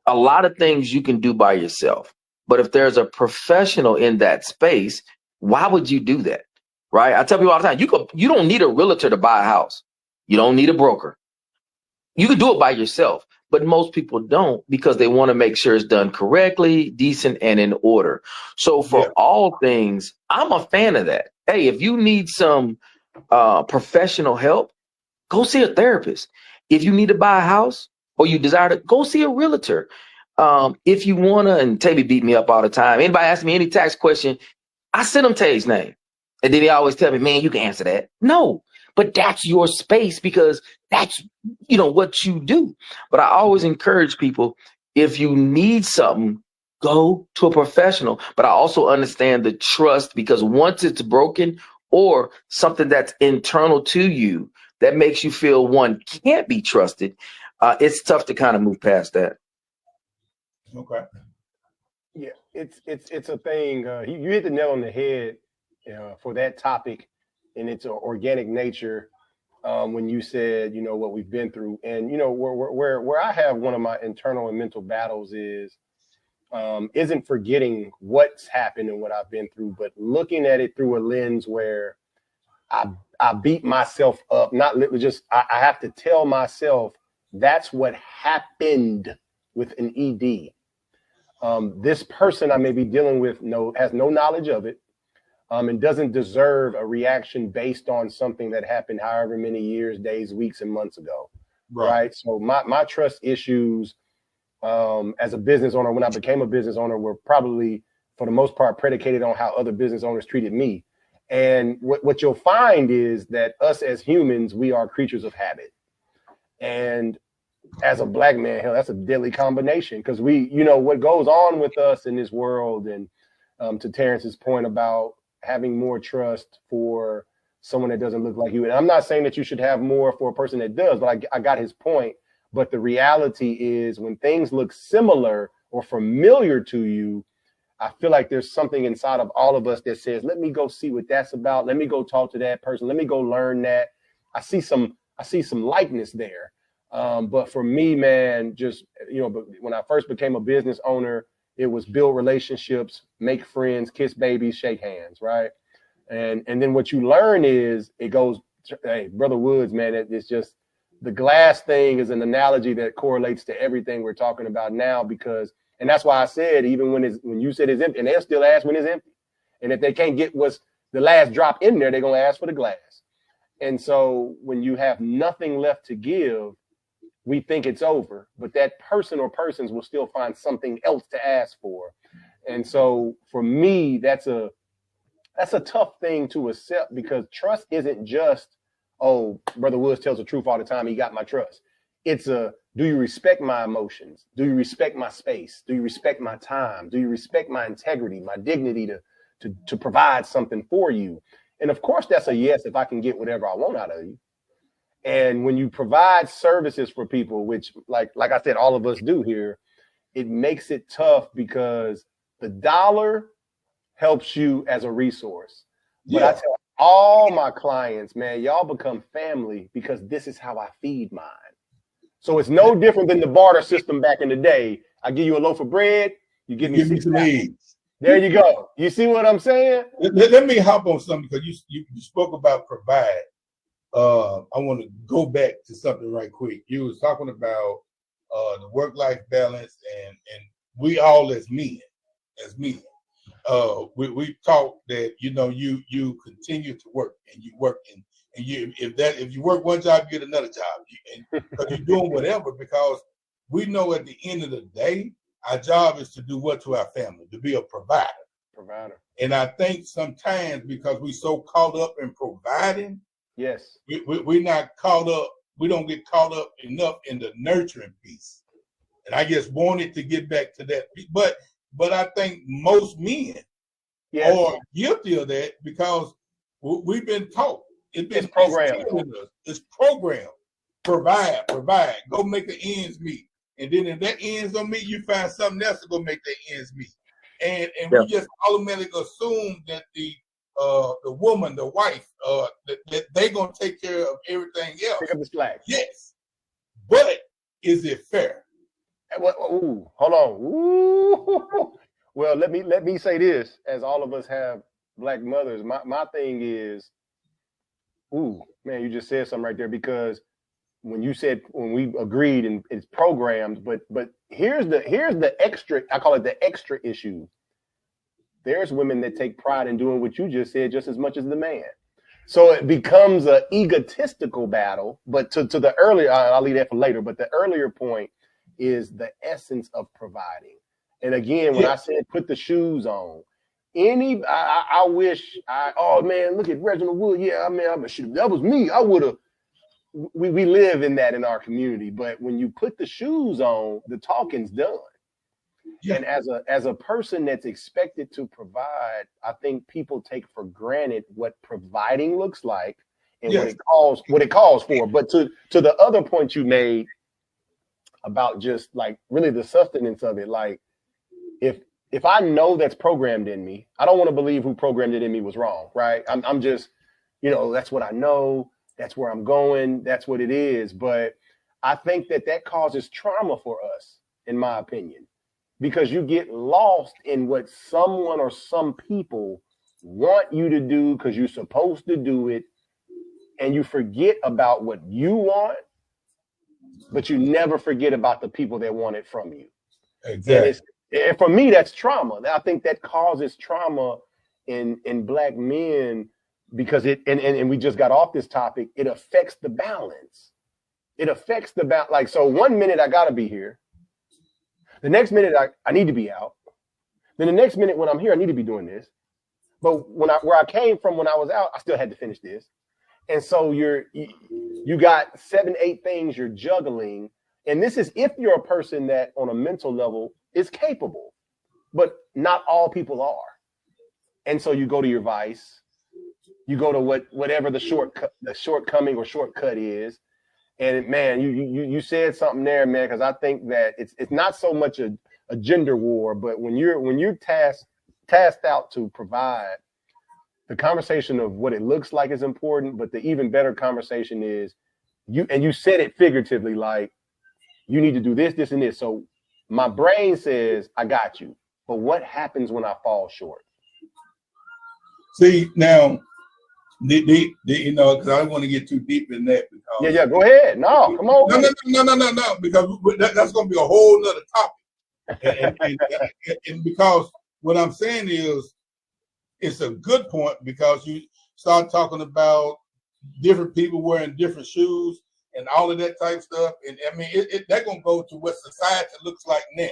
lot of things you can do by yourself. But if there's a professional in that space, why would you do that? Right? I tell people all the time, you don't need a realtor to buy a house. You don't need a broker. You can do it by yourself, but most people don't because they want to make sure it's done correctly, decent, and in order. So for all things, I'm a fan of that. Hey, if you need some professional help, go see a therapist. If you need to buy a house or you desire to, go see a realtor. If you want to, and Taby beat me up all the time. Anybody ask me any tax question, I send them Taby's name. And then he always tell me, man, you can answer that. No, but that's your space because that's, what you do. But I always encourage people, if you need something, go to a professional. But I also understand the trust, because once it's broken or something that's internal to you that makes you feel one can't be trusted, it's tough to kind of move past that. Okay. Yeah, it's a thing. You hit the nail on the head for that topic in its organic nature when you said, what we've been through. And, where I have one of my internal and mental battles isn't forgetting what's happened and what I've been through, but looking at it through a lens where I beat myself up, not literally, just I have to tell myself that's what happened with an ED. This person I may be dealing with has no knowledge of it, and doesn't deserve a reaction based on something that happened however many years, days, weeks, and months ago. Right. So my trust issues as a business owner, when I became a business owner, were probably for the most part predicated on how other business owners treated me. And what you'll find is that us as humans, we are creatures of habit. And as a Black man, hell, that's a deadly combination, because we, what goes on with us in this world. And to Terrence's point about having more trust for someone that doesn't look like you. And I'm not saying that you should have more for a person that does, but I got his point. But the reality is, when things look similar or familiar to you, I feel like there's something inside of all of us that says, let me go see what that's about. Let me go talk to that person. Let me go learn that. I see some likeness there. But for me, man, just, but when I first became a business owner, it was build relationships, make friends, kiss babies, shake hands. Right. And then what you learn is it goes, hey, Brother Woods, man, it's just, the glass thing is an analogy that correlates to everything we're talking about now, because, and that's why I said, even when you said it's empty, and they'll still ask when it's empty. And if they can't get what's the last drop in there, they're going to ask for the glass. And so when you have nothing left to give, we think it's over, but that person or persons will still find something else to ask for. And so for me, that's a tough thing to accept, because trust isn't just, oh, Brother Woods tells the truth all the time, he got my trust. It's do you respect my emotions? Do you respect my space? Do you respect my time? Do you respect my integrity, my dignity to provide something for you? And of course, that's a yes if I can get whatever I want out of you. And when you provide services for people, which like I said, all of us do here, it makes it tough, because the dollar helps you as a resource. But I tell all my clients, man, y'all become family because this is how I feed mine. So it's no different than the barter system back in the day. I give you a loaf of bread, you give me some eggs. There you go. You see what I'm saying? Let me hop on something, because you spoke about provide. I want to go back to something right quick. You was talking about the work-life balance, and we all as men, we taught that, you know, you continue to work, and you work, and you if you work one job, you get another job, because you're doing whatever, because we know at the end of the day, our job is to do what to our family, to be a provider. And I think sometimes, because we're so caught up in providing, yes, we're not caught up. We don't get caught up enough in the nurturing piece. And I just wanted to get back to that. But I think most men are guilty of that, because we've been taught. It's programmed. It's programmed. Provide. Go make the ends meet. And then if that ends don't meet, you find something else to go make the ends meet. And we just automatically assume that the woman, the wife, that they're gonna take care of everything else. Pick up the slack. Yes, but is it fair? Ooh, hold on. Ooh. Well, let me say this. As all of us have Black mothers, my thing is, ooh, man, you just said something right there, because when we agreed and it's programmed, but here's the extra, I call it the extra issue. There's women that take pride in doing what you just said just as much as the man. So it becomes an egotistical battle. But to the earlier, I'll leave that for later, but the earlier point is the essence of providing. And again, when I said put the shoes on, I wish oh man, look at Reginald Woods. Yeah, I mean, that was me. I would have. We live in that in our community, but when you put the shoes on, the talking's done. Yeah. And as a person that's expected to provide, I think people take for granted what providing looks like and what it calls for. But to the other point you made about just like really the sustenance of it, like if I know that's programmed in me, I don't want to believe who programmed it in me was wrong, right? I'm just, you know, that's what I know. That's where I'm going. That's what it is. But I think that causes trauma for us, in my opinion, because you get lost in what someone or some people want you to do because you're supposed to do it. And you forget about what you want, but you never forget about the people that want it from you. Exactly. And for me, that's trauma. I think that causes trauma in Black men, because and we just got off this topic. It affects the balance. It affects the balance. Like, so 1 minute I gotta be here. The next minute I need to be out. Then the next minute when I'm here, I need to be doing this. But where I came from when I was out, I still had to finish this. And so you got 7, 8 things you're juggling. And this is if you're a person that on a mental level is capable, but not all people are. And so you go to your vice. You go to whatever the shortcoming or shortcut is, and man, you said something there, man, because I think that it's not so much a gender war, but when you're tasked out to provide, the conversation of what it looks like is important, but the even better conversation is you said it figuratively, like you need to do this, this, and this. So my brain says I got you, but what happens when I fall short? See now. You know, because I don't want to get too deep in that. Because go ahead. No, come on. No, because that's going to be a whole nother topic. and because what I'm saying is, it's a good point, because you start talking about different people wearing different shoes. and all of that type stuff. And I mean, they're gonna go to what society looks like now.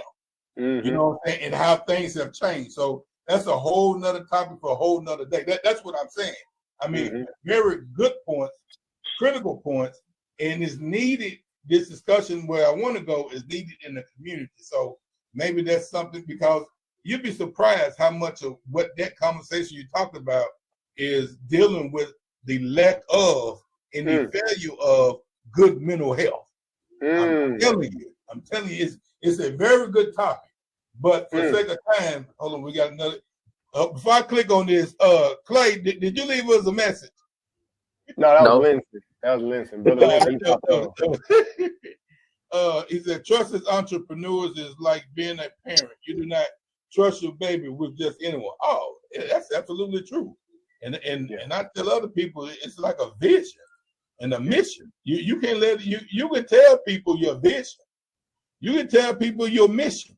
You know what I'm saying? And how things have changed. So that's a whole nother topic for a whole nother day. That's what I'm saying. I mean, very good points, critical points, and is needed. This discussion where I want to go is needed in the community. So maybe that's something, because you'd be surprised how much of what that conversation you talked about is dealing with the lack of and the failure of good mental health. I'm telling you, it's a very good topic. But for the sake of time, hold on, we got another. Before I click on this, Clay, did you leave us a message? No, that was Lindsay. That was Lindsay. Brother he said, trust as entrepreneurs is like being a parent. You do not trust your baby with just anyone. Oh, that's absolutely true. And I tell other people, it's like a vision and a mission. You can't let you can tell people your vision. You can tell people your mission,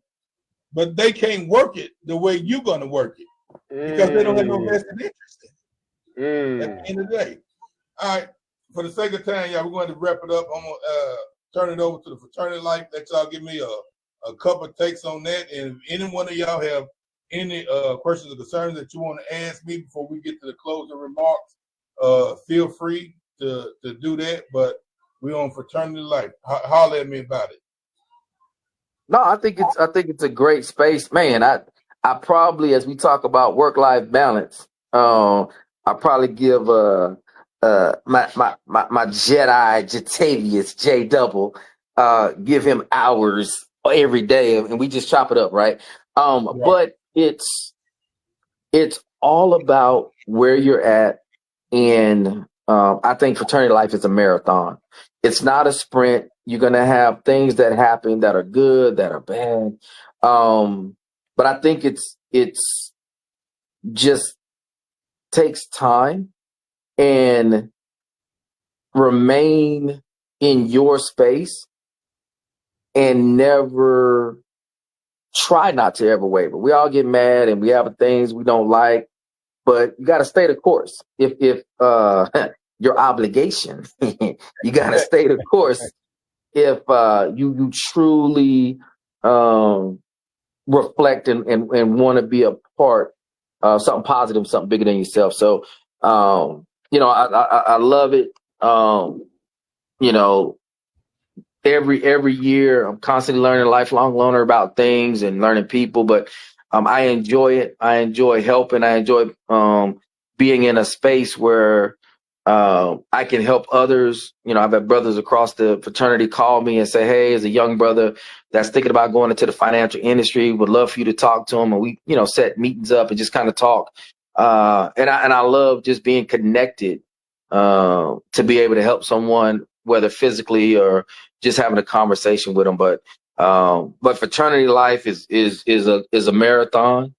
but they can't work it the way you're gonna work it because they don't have no vested interest in it. At the end of the day. All right, for the sake of time, y'all, we're going to wrap it up. I'm gonna turn it over to the Fraternity Life. Let y'all give me a couple of takes on that. And if any one of y'all have any questions or concerns that you want to ask me before we get to the closing remarks, feel free to do that. But we're on Fraternity Life. Holler at me about it. No, I think it's a great space, man. I probably, as we talk about work-life balance, I probably give my Jedi Jatavious J-double, give him hours every day, and we just chop it up, right? But it's all about where you're at, and I think Fraternity Life is a marathon. It's not a sprint. You're gonna have things that happen that are good, that are bad, but I think it's just takes time, and remain in your space and never try not to ever waver. We all get mad and we have things we don't like, but you got to stay the course. If your obligation, you got to stay the course. If you truly reflect and want to be a part of something positive, something bigger than yourself. So, I love it. Every year I'm constantly learning, lifelong learner about things and learning people, but I enjoy it. I enjoy helping. I enjoy being in a space where I can help others. I've had brothers across the fraternity call me and say, hey, as a young brother that's thinking about going into the financial industry, would love for you to talk to them. And we, set meetings up and just kind of talk. And I love just being connected to be able to help someone, whether physically or just having a conversation with them. But Fraternity Life is a marathon.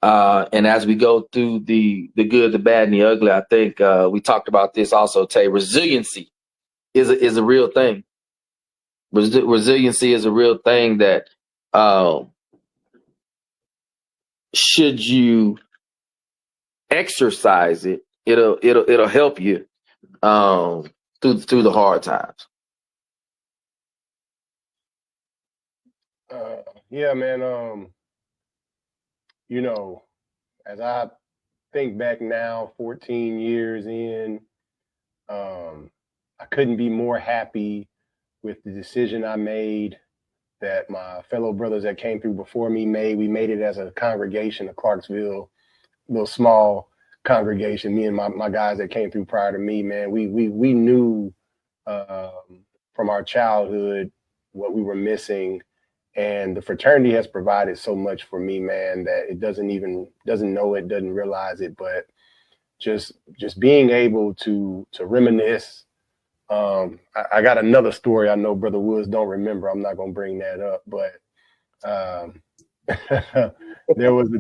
And as we go through the good, the bad, and the ugly, I think we talked about this also, Tay. Resiliency is a real thing. Resiliency is a real thing that should you exercise it, it'll help you through the hard times. Yeah, man. As I think back now, 14 years in, I couldn't be more happy with the decision I made, that my fellow brothers that came through before me made. We made it as a congregation of Clarksville, little small congregation. Me and my guys that came through prior to me, man, we knew from our childhood what we were missing. And the fraternity has provided so much for me, man, that it doesn't know it, doesn't realize it. But just being able to reminisce. I got another story I know Brother Woods don't remember. I'm not gonna bring that up, but there was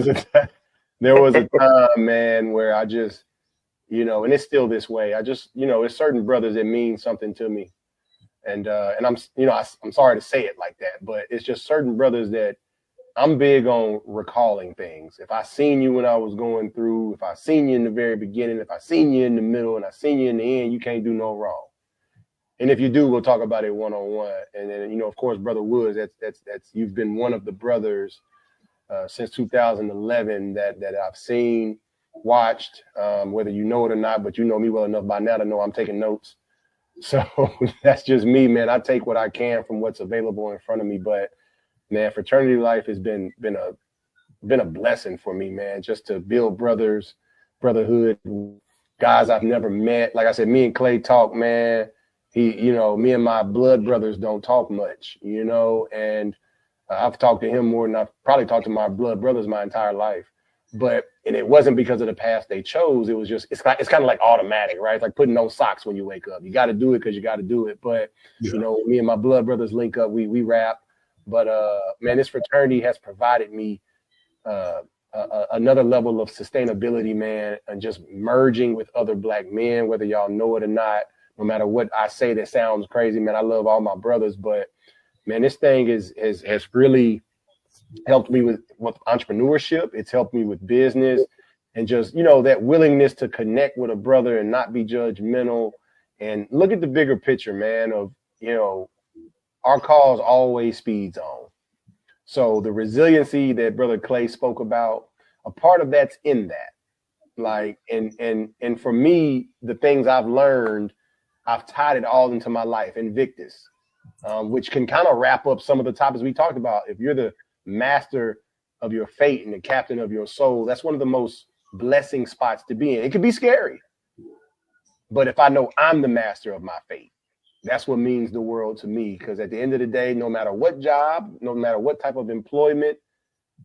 a time, man, where I just, and it's still this way. I just, it's certain brothers that mean something to me. And I'm sorry to say it like that, but it's just certain brothers that I'm big on recalling things. If I seen you when I was going through, if I seen you in the very beginning, if I seen you in the middle, and I seen you in the end, you can't do no wrong. And if you do, we'll talk about it one-on-one. And then, you know, of course, Brother Woods, that's you've been one of the brothers since 2011 that I've seen, watched, whether you know it or not, but you know me well enough by now to know I'm taking notes. So that's just me, man. I take what I can from what's available in front of me. But man, Fraternity Life has been a blessing for me, man, just to build brotherhood, guys I've never met. Like I said, me and Clay talk, man. Me and my blood brothers don't talk much, you know, and I've talked to him more than I've probably talked to my blood brothers my entire life. And it wasn't because of the path they chose. It was just, it's kind of like automatic, right? It's like putting on socks when you wake up. You got to do it because you got to do it. But, you know, me and my blood brothers link up, we rap. But, man, this fraternity has provided me another level of sustainability, man, and just merging with other Black men, whether y'all know it or not. No matter what I say that sounds crazy, man, I love all my brothers. But, man, this thing has really helped me with entrepreneurship. It's helped me with business and just, you know, that willingness to connect with a brother and not be judgmental and look at the bigger picture, man, of, you know, our cause always speeds on. So the resiliency that Brother Clay spoke about, a part of that's in that. Like, and for me, the things I've learned, I've tied it all into my life, Invictus, which can kind of wrap up some of the topics we talked about. If you're the master of your fate and the captain of your soul, that's one of the most blessing spots to be in. It can be scary, but if I know I'm the master of my fate, that's what means the world to me. Because at the end of the day, no matter what job, no matter what type of employment,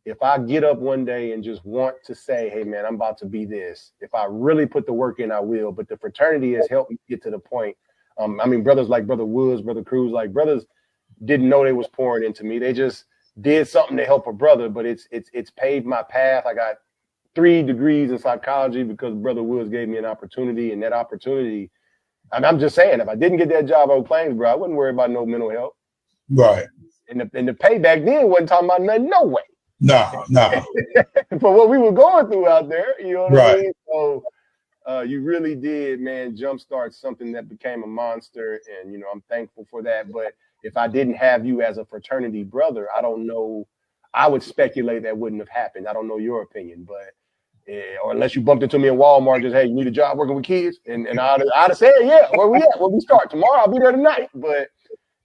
if I get up one day and just want to say, hey, man, I'm about to be this, if I really put the work in, I will. But the fraternity has helped me get to the point. I mean, brothers like Brother Woods, Brother Cruz, like brothers didn't know they was pouring into me. They just did something to help a brother, but it's paved my path. I got 3 degrees in psychology because Brother Woods gave me an opportunity, and that opportunity, and I'm just saying, if I didn't get that job on Plains, bro, I wouldn't worry about no mental health. Right. And the payback then wasn't talking about nothing, no way. No. For what we were going through out there, you know what Right. I mean? So you really did, man, jumpstart something that became a monster, and, you know, I'm thankful for that. But if I didn't have you as a fraternity brother, I don't know. I would speculate that wouldn't have happened. I don't know your opinion, but or unless you bumped into me in Walmart, just, hey, you need a job working with kids, and I'd have said, yeah, where we at? Where we start tomorrow? I'll be there tonight. But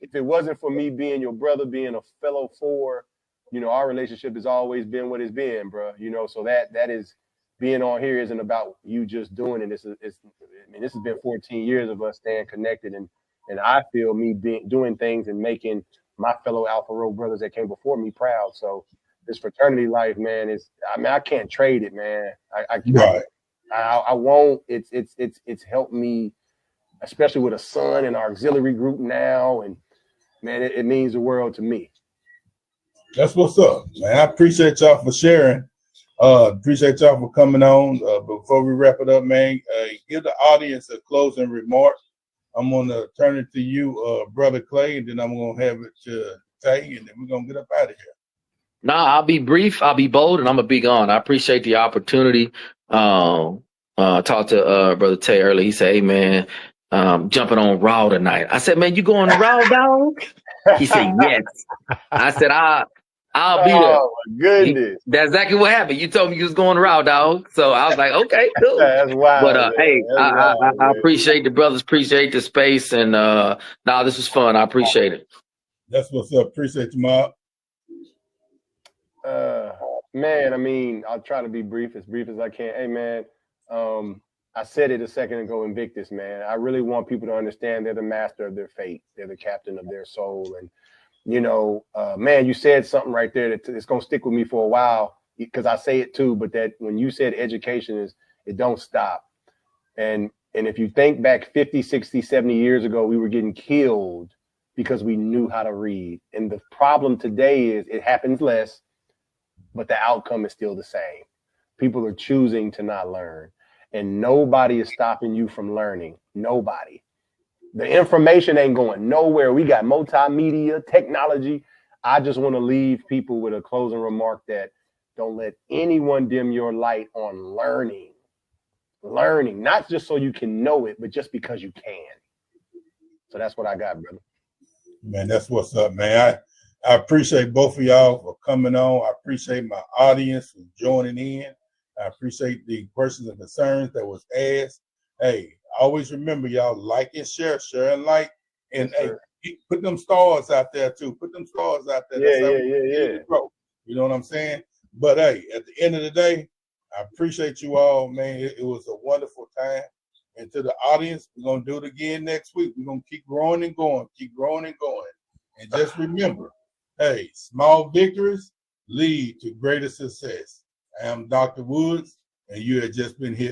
if it wasn't for me being your brother, being a fellow four, you know, our relationship has always been what it's been, bro. You know, so that is, being on here isn't about you just doing it. This has been 14 years of us staying connected, and I feel me doing things and making my fellow Alpha Rho brothers that came before me proud. So this fraternity life, man, I can't trade it, man. I won't. It's helped me, especially with a son in our auxiliary group now, and man, it means the world to me. That's what's up, man. I appreciate y'all for sharing. Appreciate y'all for coming on. Before we wrap it up, man, give the audience a closing remark. I'm going to turn it to you, Brother Clay, and then I'm going to have it to Tay, and then we're going to get up out of here. Nah, I'll be brief. I'll be bold, and I'm going to be gone. I appreciate the opportunity. Talked to Brother Tay earlier. He said, hey, man, jumping on Raw tonight. I said, man, you going to Raw, dog? He said, yes. I said, I'll be there. Oh, my goodness. That's exactly what happened. You told me you was going around, dog. So I was like, okay, cool. That's wild. But hey, I appreciate the brothers, appreciate the space, and this was fun. I appreciate it. That's what's up. Appreciate you, Mob. Man, I mean, I'll try to be brief as I can. Hey, man, I said it a second ago, Invictus, man. I really want people to understand they're the master of their fate. They're the captain of their soul. And you know, man, you said something right there that it's going to stick with me for a while, because I say it too, but that when you said education it don't stop. And if you think back 50, 60, 70 years ago, we were getting killed because we knew how to read. And the problem today is it happens less, but the outcome is still the same. People are choosing to not learn, and nobody is stopping you from learning. Nobody. The information ain't going nowhere. We got multimedia, technology. I just want to leave people with a closing remark that don't let anyone dim your light on learning. Learning, not just so you can know it, but just because you can. So that's what I got, brother. Man, that's what's up, man. I appreciate both of y'all for coming on. I appreciate my audience for joining in. I appreciate the questions and concerns that was asked. Hey, always remember, y'all, like and share and like. And Yes, hey, put them stars out there, too. Put them stars out there. Yeah, That's how yeah, we yeah, continue yeah. to grow. You know what I'm saying? But, hey, at the end of the day, I appreciate you all, man. It was a wonderful time. And to the audience, we're going to do it again next week. We're going to keep growing and going, keep growing and going. And just remember, hey, small victories lead to greater success. I am Dr. Woods, and you have just been hit